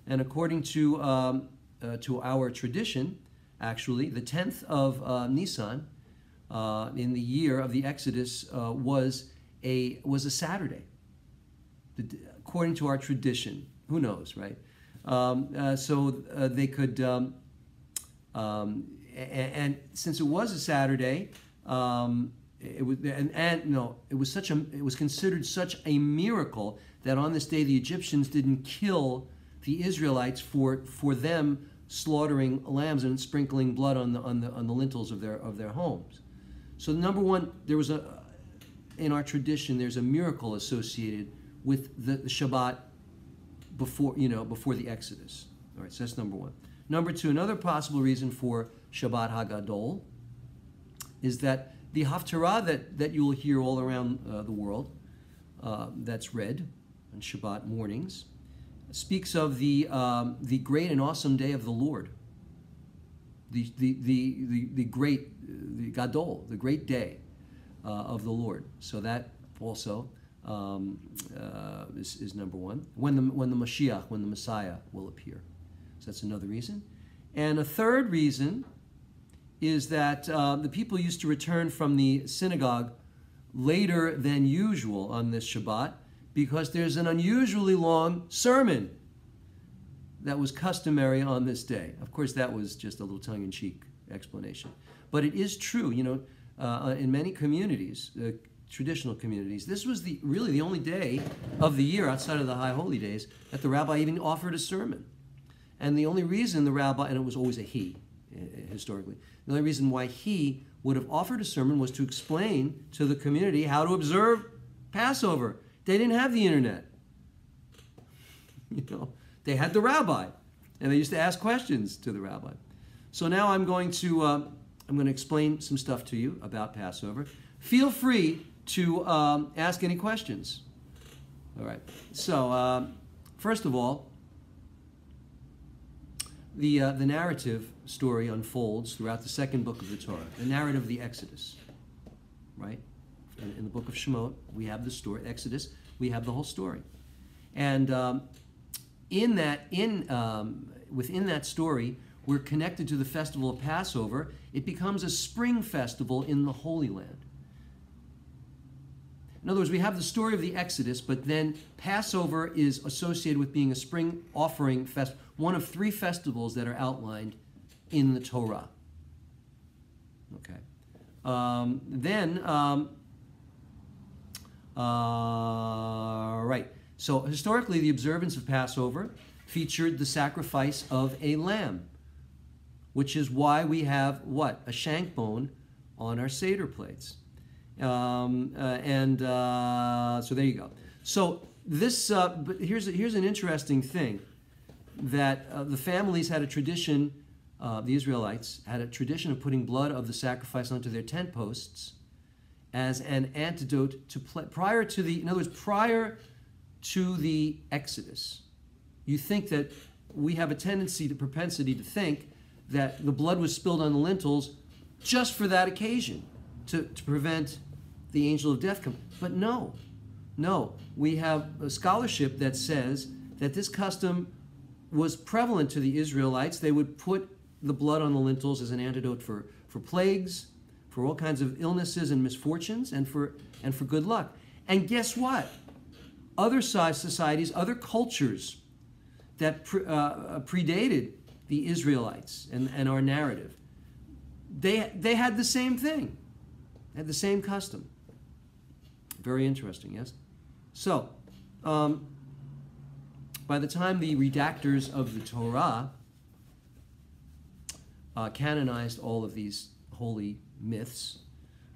and according to our tradition, actually, the 10th of Nisan in the year of the Exodus was a Saturday. According to our tradition, who knows, right? So they could, and since it was a Saturday, it was considered such a miracle that on this day the Egyptians didn't kill the Israelites for them slaughtering lambs and sprinkling blood on the lintels of their homes. So number one, there was in our tradition there's a miracle associated with the Shabbat before the Exodus. All right, so that's number one. Number two, another possible reason for Shabbat Hagadol is that the Haftarah that you will hear all around the world, that's read on Shabbat mornings, speaks of the great and awesome day of the Lord, the Gadol, the great day of the Lord. So that also is number one. When the Mashiach, when the Messiah will appear. So that's another reason. And a third reason is that the people used to return from the synagogue later than usual on this Shabbat because there's an unusually long sermon that was customary on this day. Of course, that was just a little tongue-in-cheek explanation. But it is true, in many communities, traditional communities, this was really the only day of the year outside of the high holy days that the rabbi even offered a sermon. And the only reason the rabbi, and it was always a he, historically, the only reason why he would have offered a sermon was to explain to the community how to observe Passover. They didn't have the internet. They had the rabbi, and they used to ask questions to the rabbi. So now I'm going to explain some stuff to you about Passover. Feel free to ask any questions. All right. So first of all, the narrative story unfolds throughout the second book of the Torah, the narrative of the Exodus, right? In the book of Shemot, we have the story, Exodus, we have the whole story. And within that story, we're connected to the festival of Passover. It becomes a spring festival in the Holy Land. In other words, we have the story of the Exodus, but then Passover is associated with being a spring offering festival, one of three festivals that are outlined in the Torah. Okay. Right. So historically, the observance of Passover featured the sacrifice of a lamb, which is why we have what? A shank bone on our Seder plates. So there you go. So this, but here's an interesting thing, that the families had a tradition, the Israelites had a tradition of putting blood of the sacrifice onto their tent posts as an antidote to prior to the Exodus. You think that we have a propensity to think that the blood was spilled on the lintels just for that occasion, to prevent the angel of death coming. But no, we have a scholarship that says that this custom was prevalent to the Israelites. They would put the blood on the lintels as an antidote for plagues, for all kinds of illnesses and misfortunes, and for good luck. And guess what? Other societies, other cultures that predated the Israelites and our narrative, they had the same thing, had the same custom. Very interesting, yes? So, by the time the redactors of the Torah canonized all of these holy myths,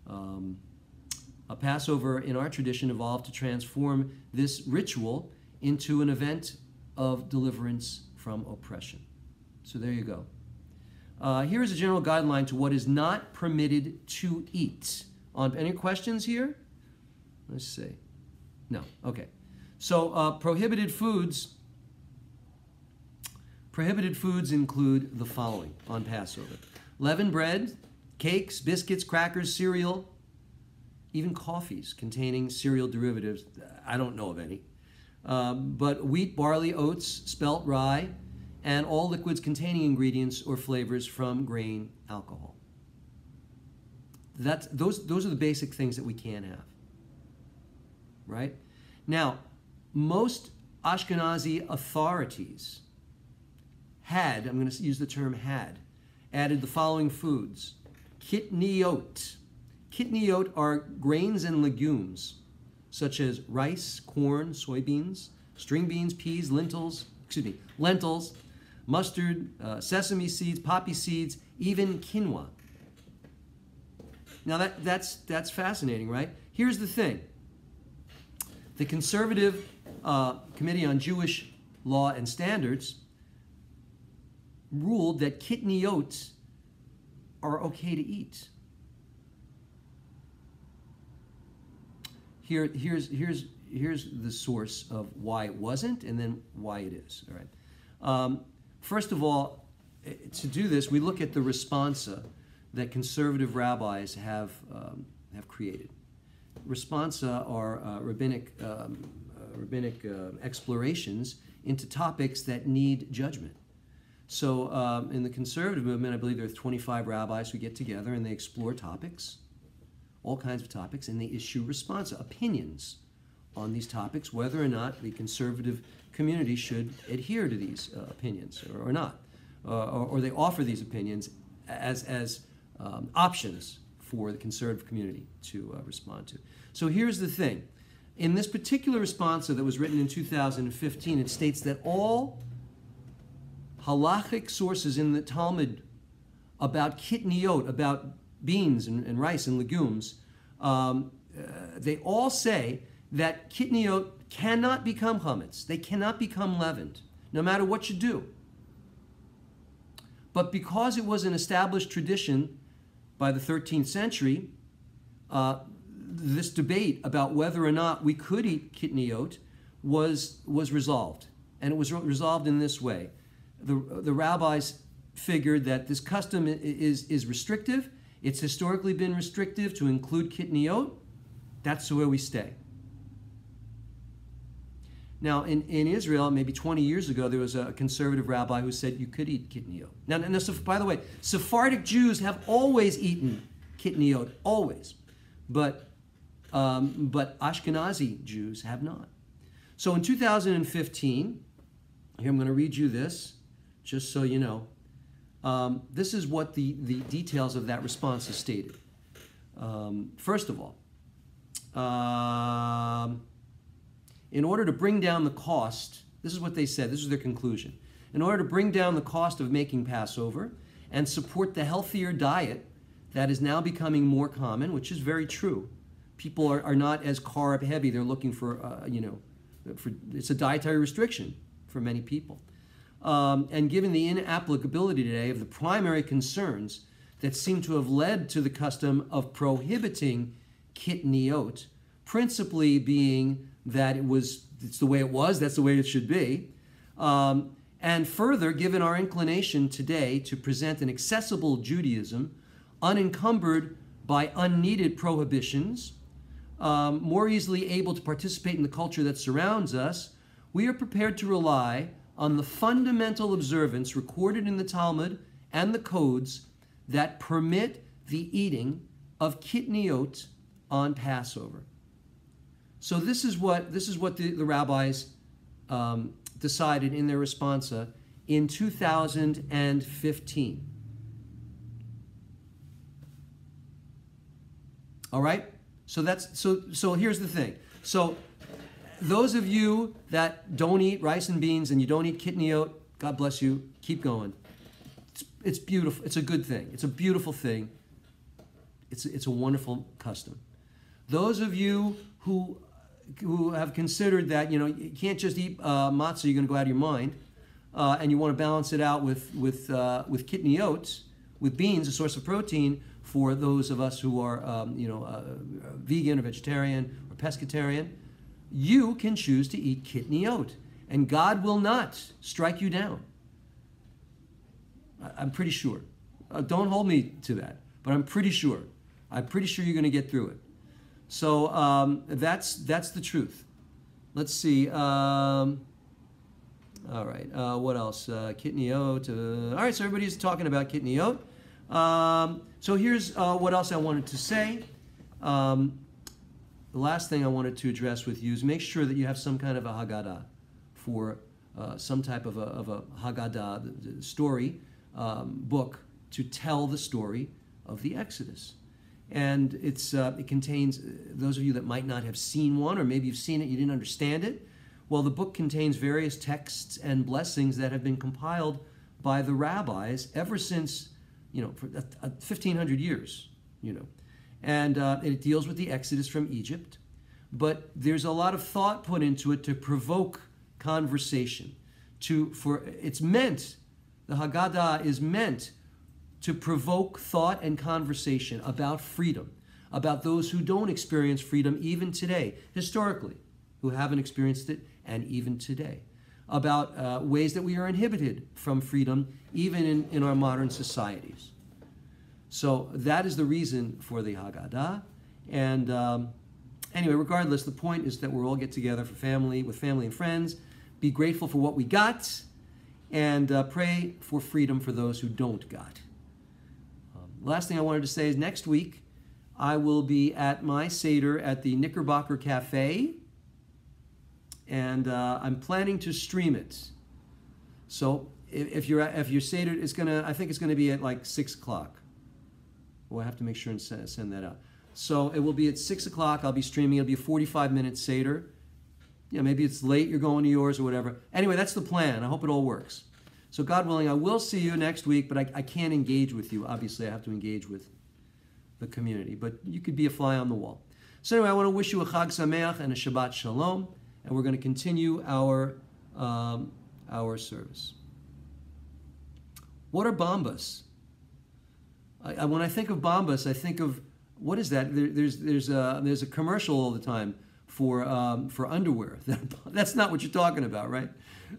a Passover in our tradition evolved to transform this ritual into an event of deliverance from oppression. So there you go. Here is a general guideline to what is not permitted to eat. Any questions here? Let's see. No. Okay. So prohibited foods include the following on Passover: leavened bread, cakes, biscuits, crackers, cereal, even coffees containing cereal derivatives. I don't know of any. But wheat, barley, oats, spelt, rye, and all liquids containing ingredients or flavors from grain alcohol. Those are the basic things that we can have. Right? Now, most Ashkenazi authorities I'm going to use the term added the following foods: kitniot. Kitniot are grains and legumes, such as rice, corn, soybeans, string beans, peas, lentils, mustard, sesame seeds, poppy seeds, even quinoa. Now that's fascinating, right? Here's the thing. The Conservative Committee on Jewish Law and Standards ruled that kitniot are okay to eat. Here's the source of why it wasn't, and then why it is. All right. First of all, to do this, we look at the responsa that conservative rabbis have created. Responsa are rabbinic explorations into topics that need judgment. So in the conservative movement, I believe there are 25 rabbis who get together and they explore topics, all kinds of topics, and they issue responsa, opinions on these topics, whether or not the conservative community should adhere to these opinions or not, or they offer these opinions as options for the conservative community to respond to. So here's the thing. In this particular responsa that was written in 2015, it states that all halachic sources in the Talmud about kitniot, about beans and rice and legumes, they all say that kitniot cannot become chametz. They cannot become leavened, no matter what you do. But because it was an established tradition by the 13th century, this debate about whether or not we could eat kitniot was resolved. And it was resolved in this way. The rabbis figured that this custom is restrictive. It's historically been restrictive to include kitniot. That's where we stay. Now, in Israel, maybe 20 years ago, there was a conservative rabbi who said you could eat kitniot. Now, by the way, Sephardic Jews have always eaten kitniot, always. But Ashkenazi Jews have not. So in 2015, here I'm going to read you this, just so you know. This is what the details of that response is stated. First of all, in order to bring down the cost, this is what they said, this is their conclusion. In order to bring down the cost of making Passover and support the healthier diet that is now becoming more common, which is very true. People are not as carb heavy. They're looking for, it's a dietary restriction for many people. And given the inapplicability today of the primary concerns that seem to have led to the custom of prohibiting kitniot, principally being that it's the way it was, that's the way it should be. And further, given our inclination today to present an accessible Judaism, unencumbered by unneeded prohibitions, more easily able to participate in the culture that surrounds us, we are prepared to rely on the fundamental observance recorded in the Talmud and the codes that permit the eating of kitniot on Passover. So this is what the rabbis decided in their responsa in 2015. All right? So here's the thing. So those of you that don't eat rice and beans and you don't eat kitniot, God bless you, keep going. It's beautiful. It's a good thing. It's a beautiful thing. It's a wonderful custom. Those of you who have considered that, you can't just eat matzah, you're going to go out of your mind, and you want to balance it out with kitniot, with beans, a source of protein for those of us who are, vegan or vegetarian or pescatarian, you can choose to eat kitniot, and God will not strike you down. I'm pretty sure. Don't hold me to that, but I'm pretty sure. I'm pretty sure you're going to get through it. So that's the truth. Let's see. All right. What else? Kitniot. All right. So everybody's talking about kitniot. So here's what else I wanted to say. The last thing I wanted to address with you is make sure that you have some kind of a Haggadah for some type of a Haggadah, the story book to tell the story of the Exodus. And it contains, those of you that might not have seen one, or maybe you've seen it, you didn't understand it. Well, the book contains various texts and blessings that have been compiled by the rabbis ever since, for 1,500 years, And it deals with the Exodus from Egypt. But there's a lot of thought put into it to provoke conversation. The Haggadah is meant to provoke thought and conversation about freedom, about those who don't experience freedom even today, historically, who haven't experienced it, and even today, about ways that we are inhibited from freedom, even in our modern societies. So that is the reason for the Haggadah. And anyway, regardless, the point is that we'll all get together with family and friends, be grateful for what we got, and pray for freedom for those who don't got. Last thing I wanted to say is next week, I will be at my Seder at the Knickerbocker Cafe, and I'm planning to stream it. So if your Seder is I think it's gonna be at like 6 o'clock. Well, I have to make sure and send that out. So it will be at 6 o'clock. I'll be streaming. It'll be a 45-minute Seder. Maybe it's late. You're going to yours or whatever. Anyway, that's the plan. I hope it all works. So God willing, I will see you next week, but I can't engage with you. Obviously, I have to engage with the community, but you could be a fly on the wall. So anyway, I want to wish you a Chag Sameach and a Shabbat Shalom, and we're going to continue our service. What are bombas? When I think of bombas, I think of, what is that? There's a commercial all the time for underwear. That's not what you're talking about, right?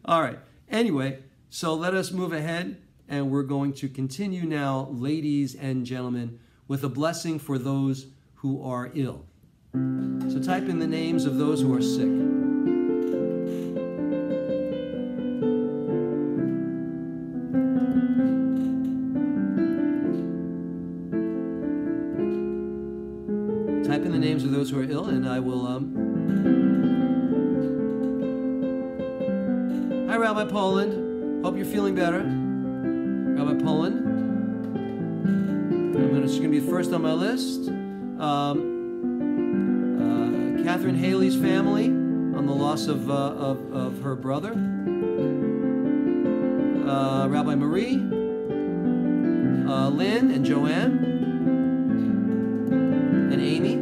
All right. Anyway, so let us move ahead, and we're going to continue now, ladies and gentlemen, with a blessing for those who are ill. So type in the names of those who are sick. Type in the names of those who are ill, and I will... Hi, Rabbi Poland. Hope you're feeling better. Rabbi Poland. She's going to be first on my list. Catherine Haley's family on the loss of her brother. Rabbi Marie, Lynn and Joanne, and Amy,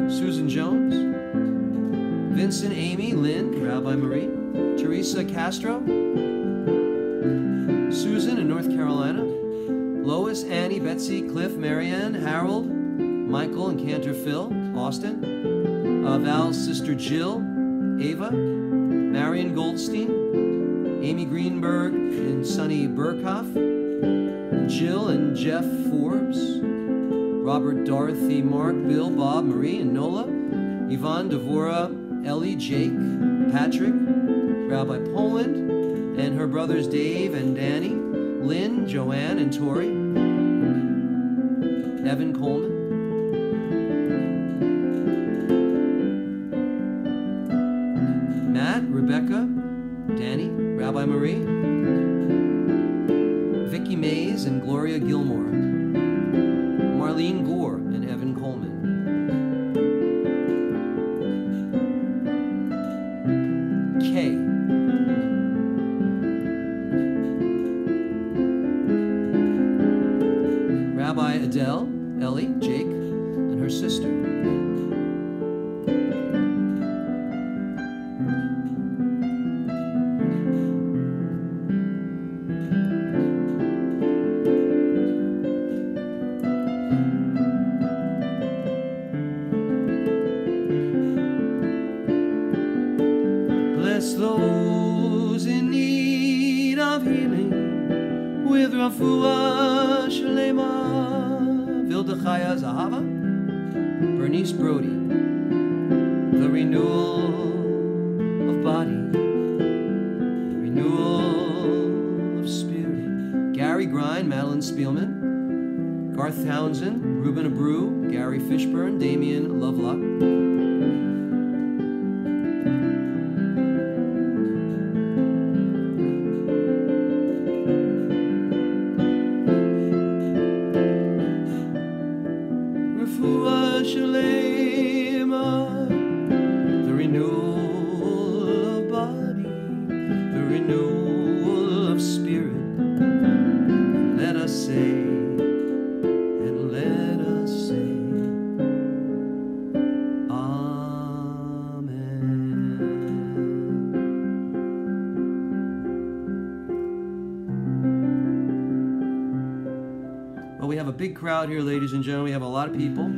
Susan Jones, Vincent, Amy, Lynn, Rabbi Marie, Teresa Castro, Susan in North Carolina, Lois, Annie, Betsy, Cliff, Marianne, Harold, Michael and Cantor Phil, Austin, Val's sister Jill, Ava, Marion Goldstein, Amy Greenberg and Sonny Burkhoff, Jill and Jeff Forbes, Robert, Dorothy, Mark, Bill, Bob, Marie, and Nola, Yvonne, Devora, Ellie, Jake, Patrick, Rabbi Poland, and her brothers Dave and Danny, Lynn, Joanne, and Tori, Evan Coleman, Matt, Rebecca, Danny, Rabbi Marie, Vicky Mays and Gloria Gilmore, Marlene Gore and Evan Coleman, Kay, Rabbi Adele, Ellie, Jake, and her sister. Bless those in need of healing with Refuah Shlema. Vilda Chaya Zahava, Bernice Brody, the renewal of body, the renewal of spirit. Gary Grind, Madeline Spielman, Garth Townsend, Ruben Abreu, Gary Fishburne, Damian Lovelock, the renewal of body, the renewal of spirit. Let us say, and let us say, Amen. Well, we have a big crowd here, ladies and gentlemen. We have a lot of people.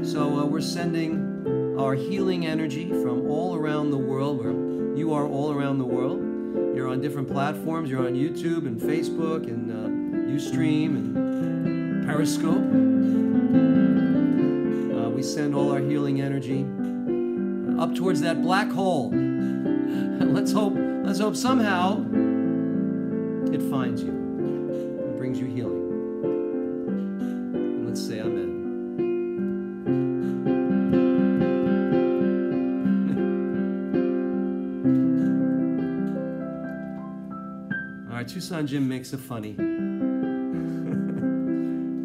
So we're sending our healing energy from all around the world, where you are all around the world. You're on different platforms. You're on YouTube and Facebook and Ustream and Periscope. We send all our healing energy up towards that black hole. Let's hope somehow it finds you and brings you healing. And let's say Amen. Tucson Jim makes it funny.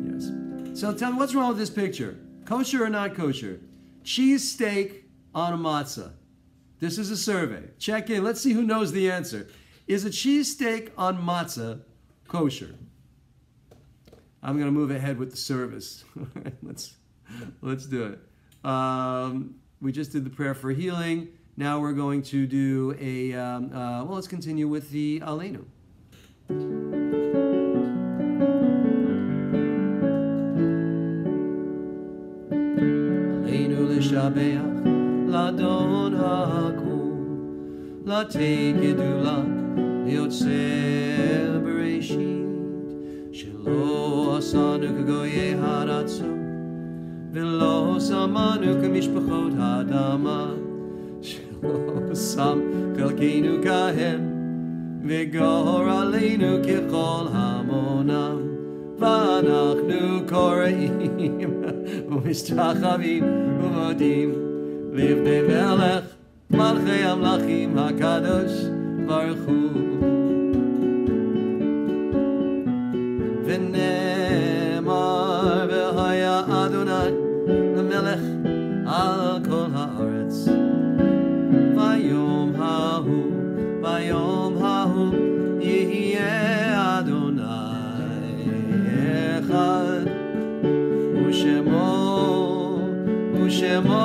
Yes. So tell me, what's wrong with this picture? Kosher or not kosher? Cheese steak on a matzah. This is a survey. Check in. Let's see who knows the answer. Is a cheese steak on matzah kosher? I'm going to move ahead with the service. Let's do it. We just did the prayer for healing. Now we're going to do a, well, let's continue with the Aleinu. Aleinu l'shabeach l'adon ha'akol l'tei gedula liotzer bereshit shelo asanu k'goyei haratzon v'lo samanu k'mishpachot ha'adama shelo sam chelkeinu kahem V'gor aleinu k'chol hamonam V'anachnu kore'im U'mishtachavim u'modim Livnei melech Malchei amlachim HaKadosh Baruch Hu V'nemar V'haya Adonai bayom hahu, bayom hahu, yihye Adonai echad, u'shemo, u'shemo,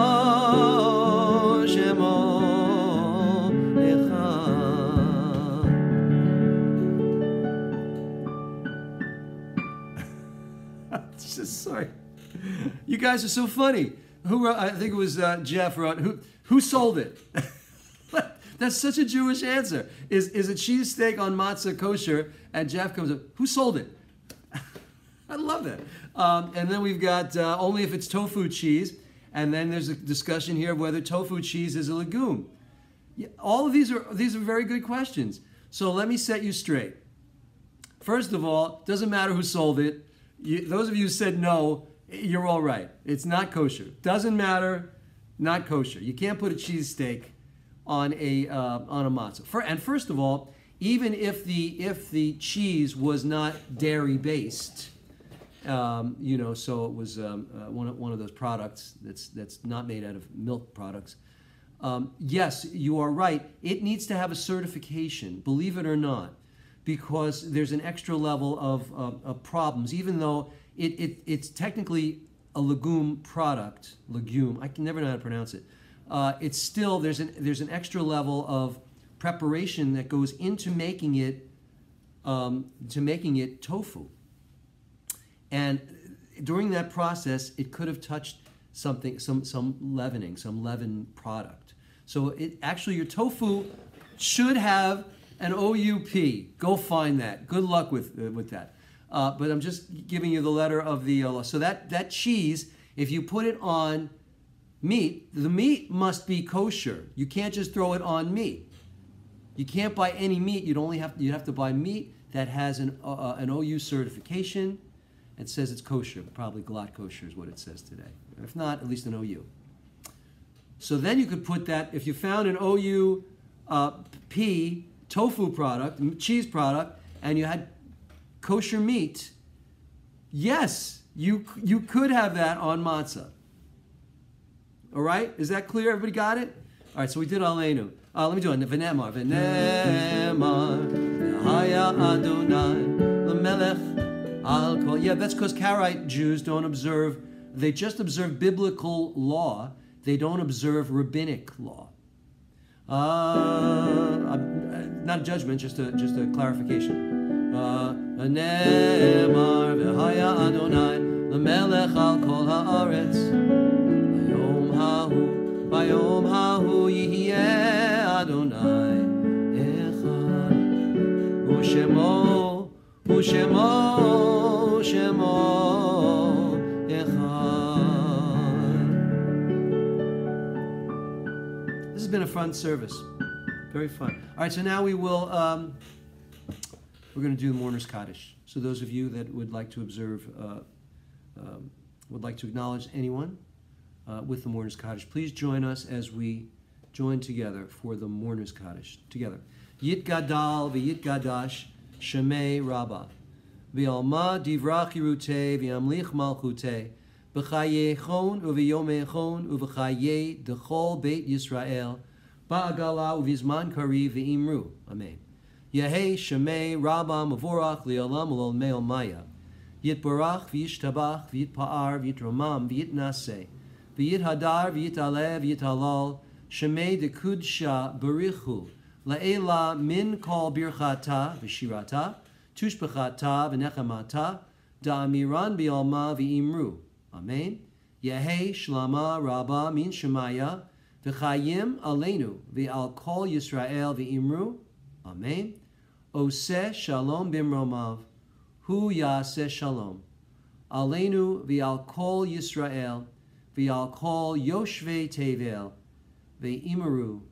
shemo echad. Just sorry. You guys are so funny. Who wrote, I think it was Jeff wrote, who sold it? That's such a Jewish answer. Is a cheesesteak on matzah kosher? And Jeff comes up, who sold it? I love that. And then we've got only if it's tofu cheese. And then there's a discussion here of whether tofu cheese is a legume. Yeah, all of these are very good questions. So let me set you straight. First of all, doesn't matter who sold it. Those of you who said no, you're all right. It's not kosher. Doesn't matter, not kosher. You can't put a cheesesteak on a matzah. And first of all, even if the cheese was not dairy based, so it was one of those products that's not made out of milk products. Yes, you are right. It needs to have a certification, believe it or not, because there's an extra level of problems, even though it's technically a legume product. Legume, I can never know how to pronounce it. It's still there's an extra level of preparation that goes into making it tofu. And during that process, it could have touched something, some leavening, some leavened product. So your tofu should have an OUP. Go find that. Good luck with that. But I'm just giving you the letter of the law. So that cheese, if you put it on meat, the meat must be kosher. You can't just throw it on meat. You can't buy any meat. You have to buy meat that has an OU certification. It says it's kosher. Probably glatt kosher is what it says today. If not, at least an OU. So then you could put that, if you found an OUP tofu product, cheese product, and you had kosher meat, yes, you could have that on matzah. All right? Is that clear? Everybody got it? All right, so we did Aleinu. Let me do it. V'nemar, haya Adonai l'melech al kol. Yeah, that's because Karaite Jews don't observe, they just observe biblical law. They don't observe rabbinic law. Not a judgment, just a clarification. V'nemar v'haya Adonai l'melech al kol haaretz. Bayom hahu yihye Adonai echad. U'shemo shemo echad. This has been a fun service. Very fun. All right, so now we will, we're going to do the Mourner's Kaddish. So those of you that would like to observe, would like to acknowledge anyone with the Mourner's Kaddish, please join us as we join together for the Mourner's Kaddish. Together. Yit Gadal v'yit Gadash Shemei Rabba v'alma divrach yirutei v'yamlich malchutei b'chayei chon u'v'yomei chon u'v'chayei dechol Beit Yisrael ba'agala u'vizman kariv v'imru. Amen. Yehei Shemei Rabba Mavorach li'olam u'l'olmei olmaya Yit barach v'yishtabach v'yit pa'ar v'yit romam v'yit naseh v'yit hadar v'yit aleh v'yit halal Shemei dekudsha barichu la'ela min kol birchata v'shirata tushbechata v'nechamata da'amiran bi'alma v'imru. Amen. Yehei shlama rabba min shemaya v'chayim aleinu v'al kol Yisrael v'imru. Amen. Oseh shalom bimromav hu yaseh shalom aleinu v'al kol Yisrael v'al kol yoshvei tevel v'imru.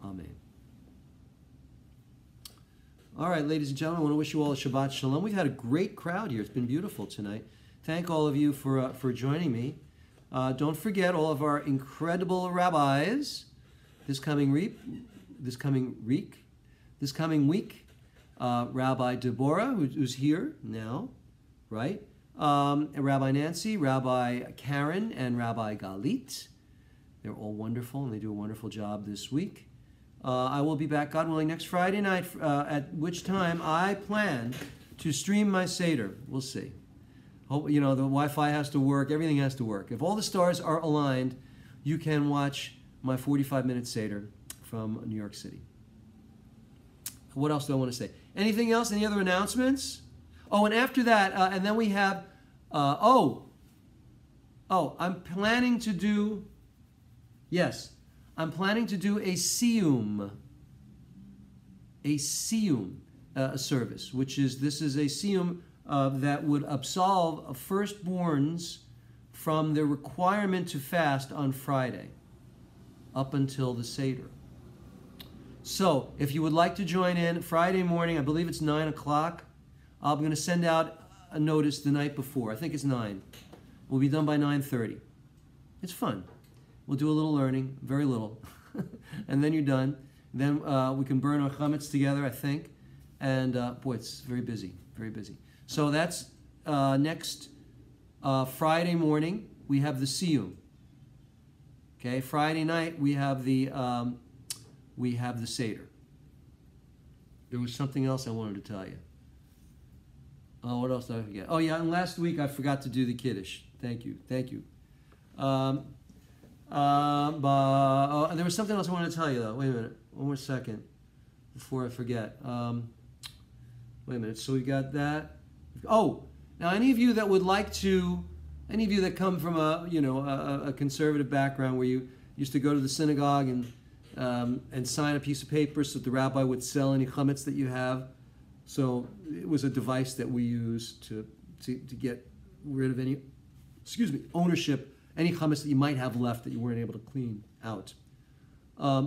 Amen. All right, ladies and gentlemen, I want to wish you all a Shabbat Shalom. We've had a great crowd here. It's been beautiful tonight. Thank all of you for joining me. Don't forget all of our incredible rabbis this coming week. Rabbi Deborah, who's here now, right? Rabbi Nancy, Rabbi Karen, and Rabbi Galit. They're all wonderful, and they do a wonderful job this week. I will be back, God willing, next Friday night, at which time I plan to stream my Seder. We'll see. Hope, the Wi-Fi has to work. Everything has to work. If all the stars are aligned, you can watch my 45-minute Seder from New York City. What else do I want to say? Anything else? Any other announcements? Oh, and after that, and then we have, I'm planning to do a siyum service, this is a siyum that would absolve firstborns from the requirement to fast on Friday up until the Seder. So, if you would like to join in Friday morning, I believe it's 9 o'clock. I'm going to send out a notice the night before. I think it's 9. We'll be done by 9:30. It's fun. We'll do a little learning, very little, and then you're done. Then we can burn our chametz together, I think. And boy, it's very busy, very busy. So that's next Friday morning. We have the siyum. Okay, Friday night we have the Seder. There was something else I wanted to tell you. Oh, what else did I forget? Oh yeah, and last week I forgot to do the Kiddush. Thank you. But there was something else I wanted to tell you though. Wait a minute, one more second before I forget. Wait a minute. So we got that. Oh, now any of you that would like to, any of you that come from a conservative background where you used to go to the synagogue and sign a piece of paper so that the rabbi would sell any chametz that you have. So it was a device that we used to get rid of any, ownership, any chametz that you might have left that you weren't able to clean out.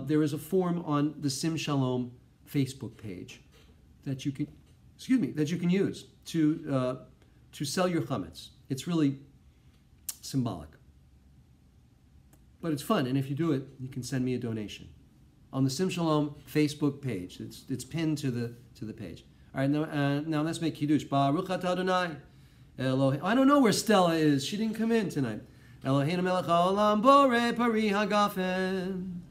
There is a form on the Sim Shalom Facebook page that you can, use to sell your chametz. It's really symbolic, but it's fun. And if you do it, you can send me a donation on the Sim Shalom Facebook page. It's pinned to the page. All right, now let's make Kiddush. Baruch atah Adonai Elohim. I don't know where Stella is. She didn't come in tonight. Eloheinu melech haolam borei pari hagafen.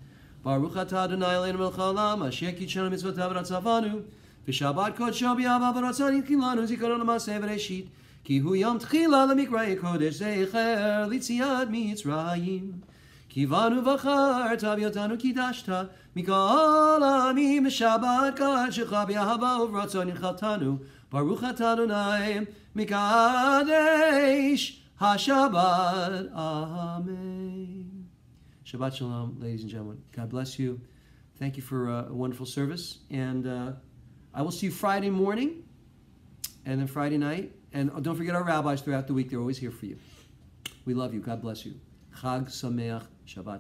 Baruch atah Adonai Eloheinu melech haolam asher kitshanu mitzvotav v'ratzavanu v'shabbat kodsho b'yavav v'ratzani chilanu zikaron l'maseh v'reshit ki hu yom tchila l'mikrei kodesh zecher litziat mitzrayim. Kivanu v'char taviotanu kidashta mikol amim b'shabbat kadshecha b'yahava uv'ratzon yinchaltanu Baruch atah Adonai mikadesh haShabbat. Amen. Shabbat Shalom, ladies and gentlemen. God bless you. Thank you for a wonderful service. And I will see you Friday morning and then Friday night. And don't forget our rabbis throughout the week. They're always here for you. We love you. God bless you. Chag Sameach. Shabbat Shalom.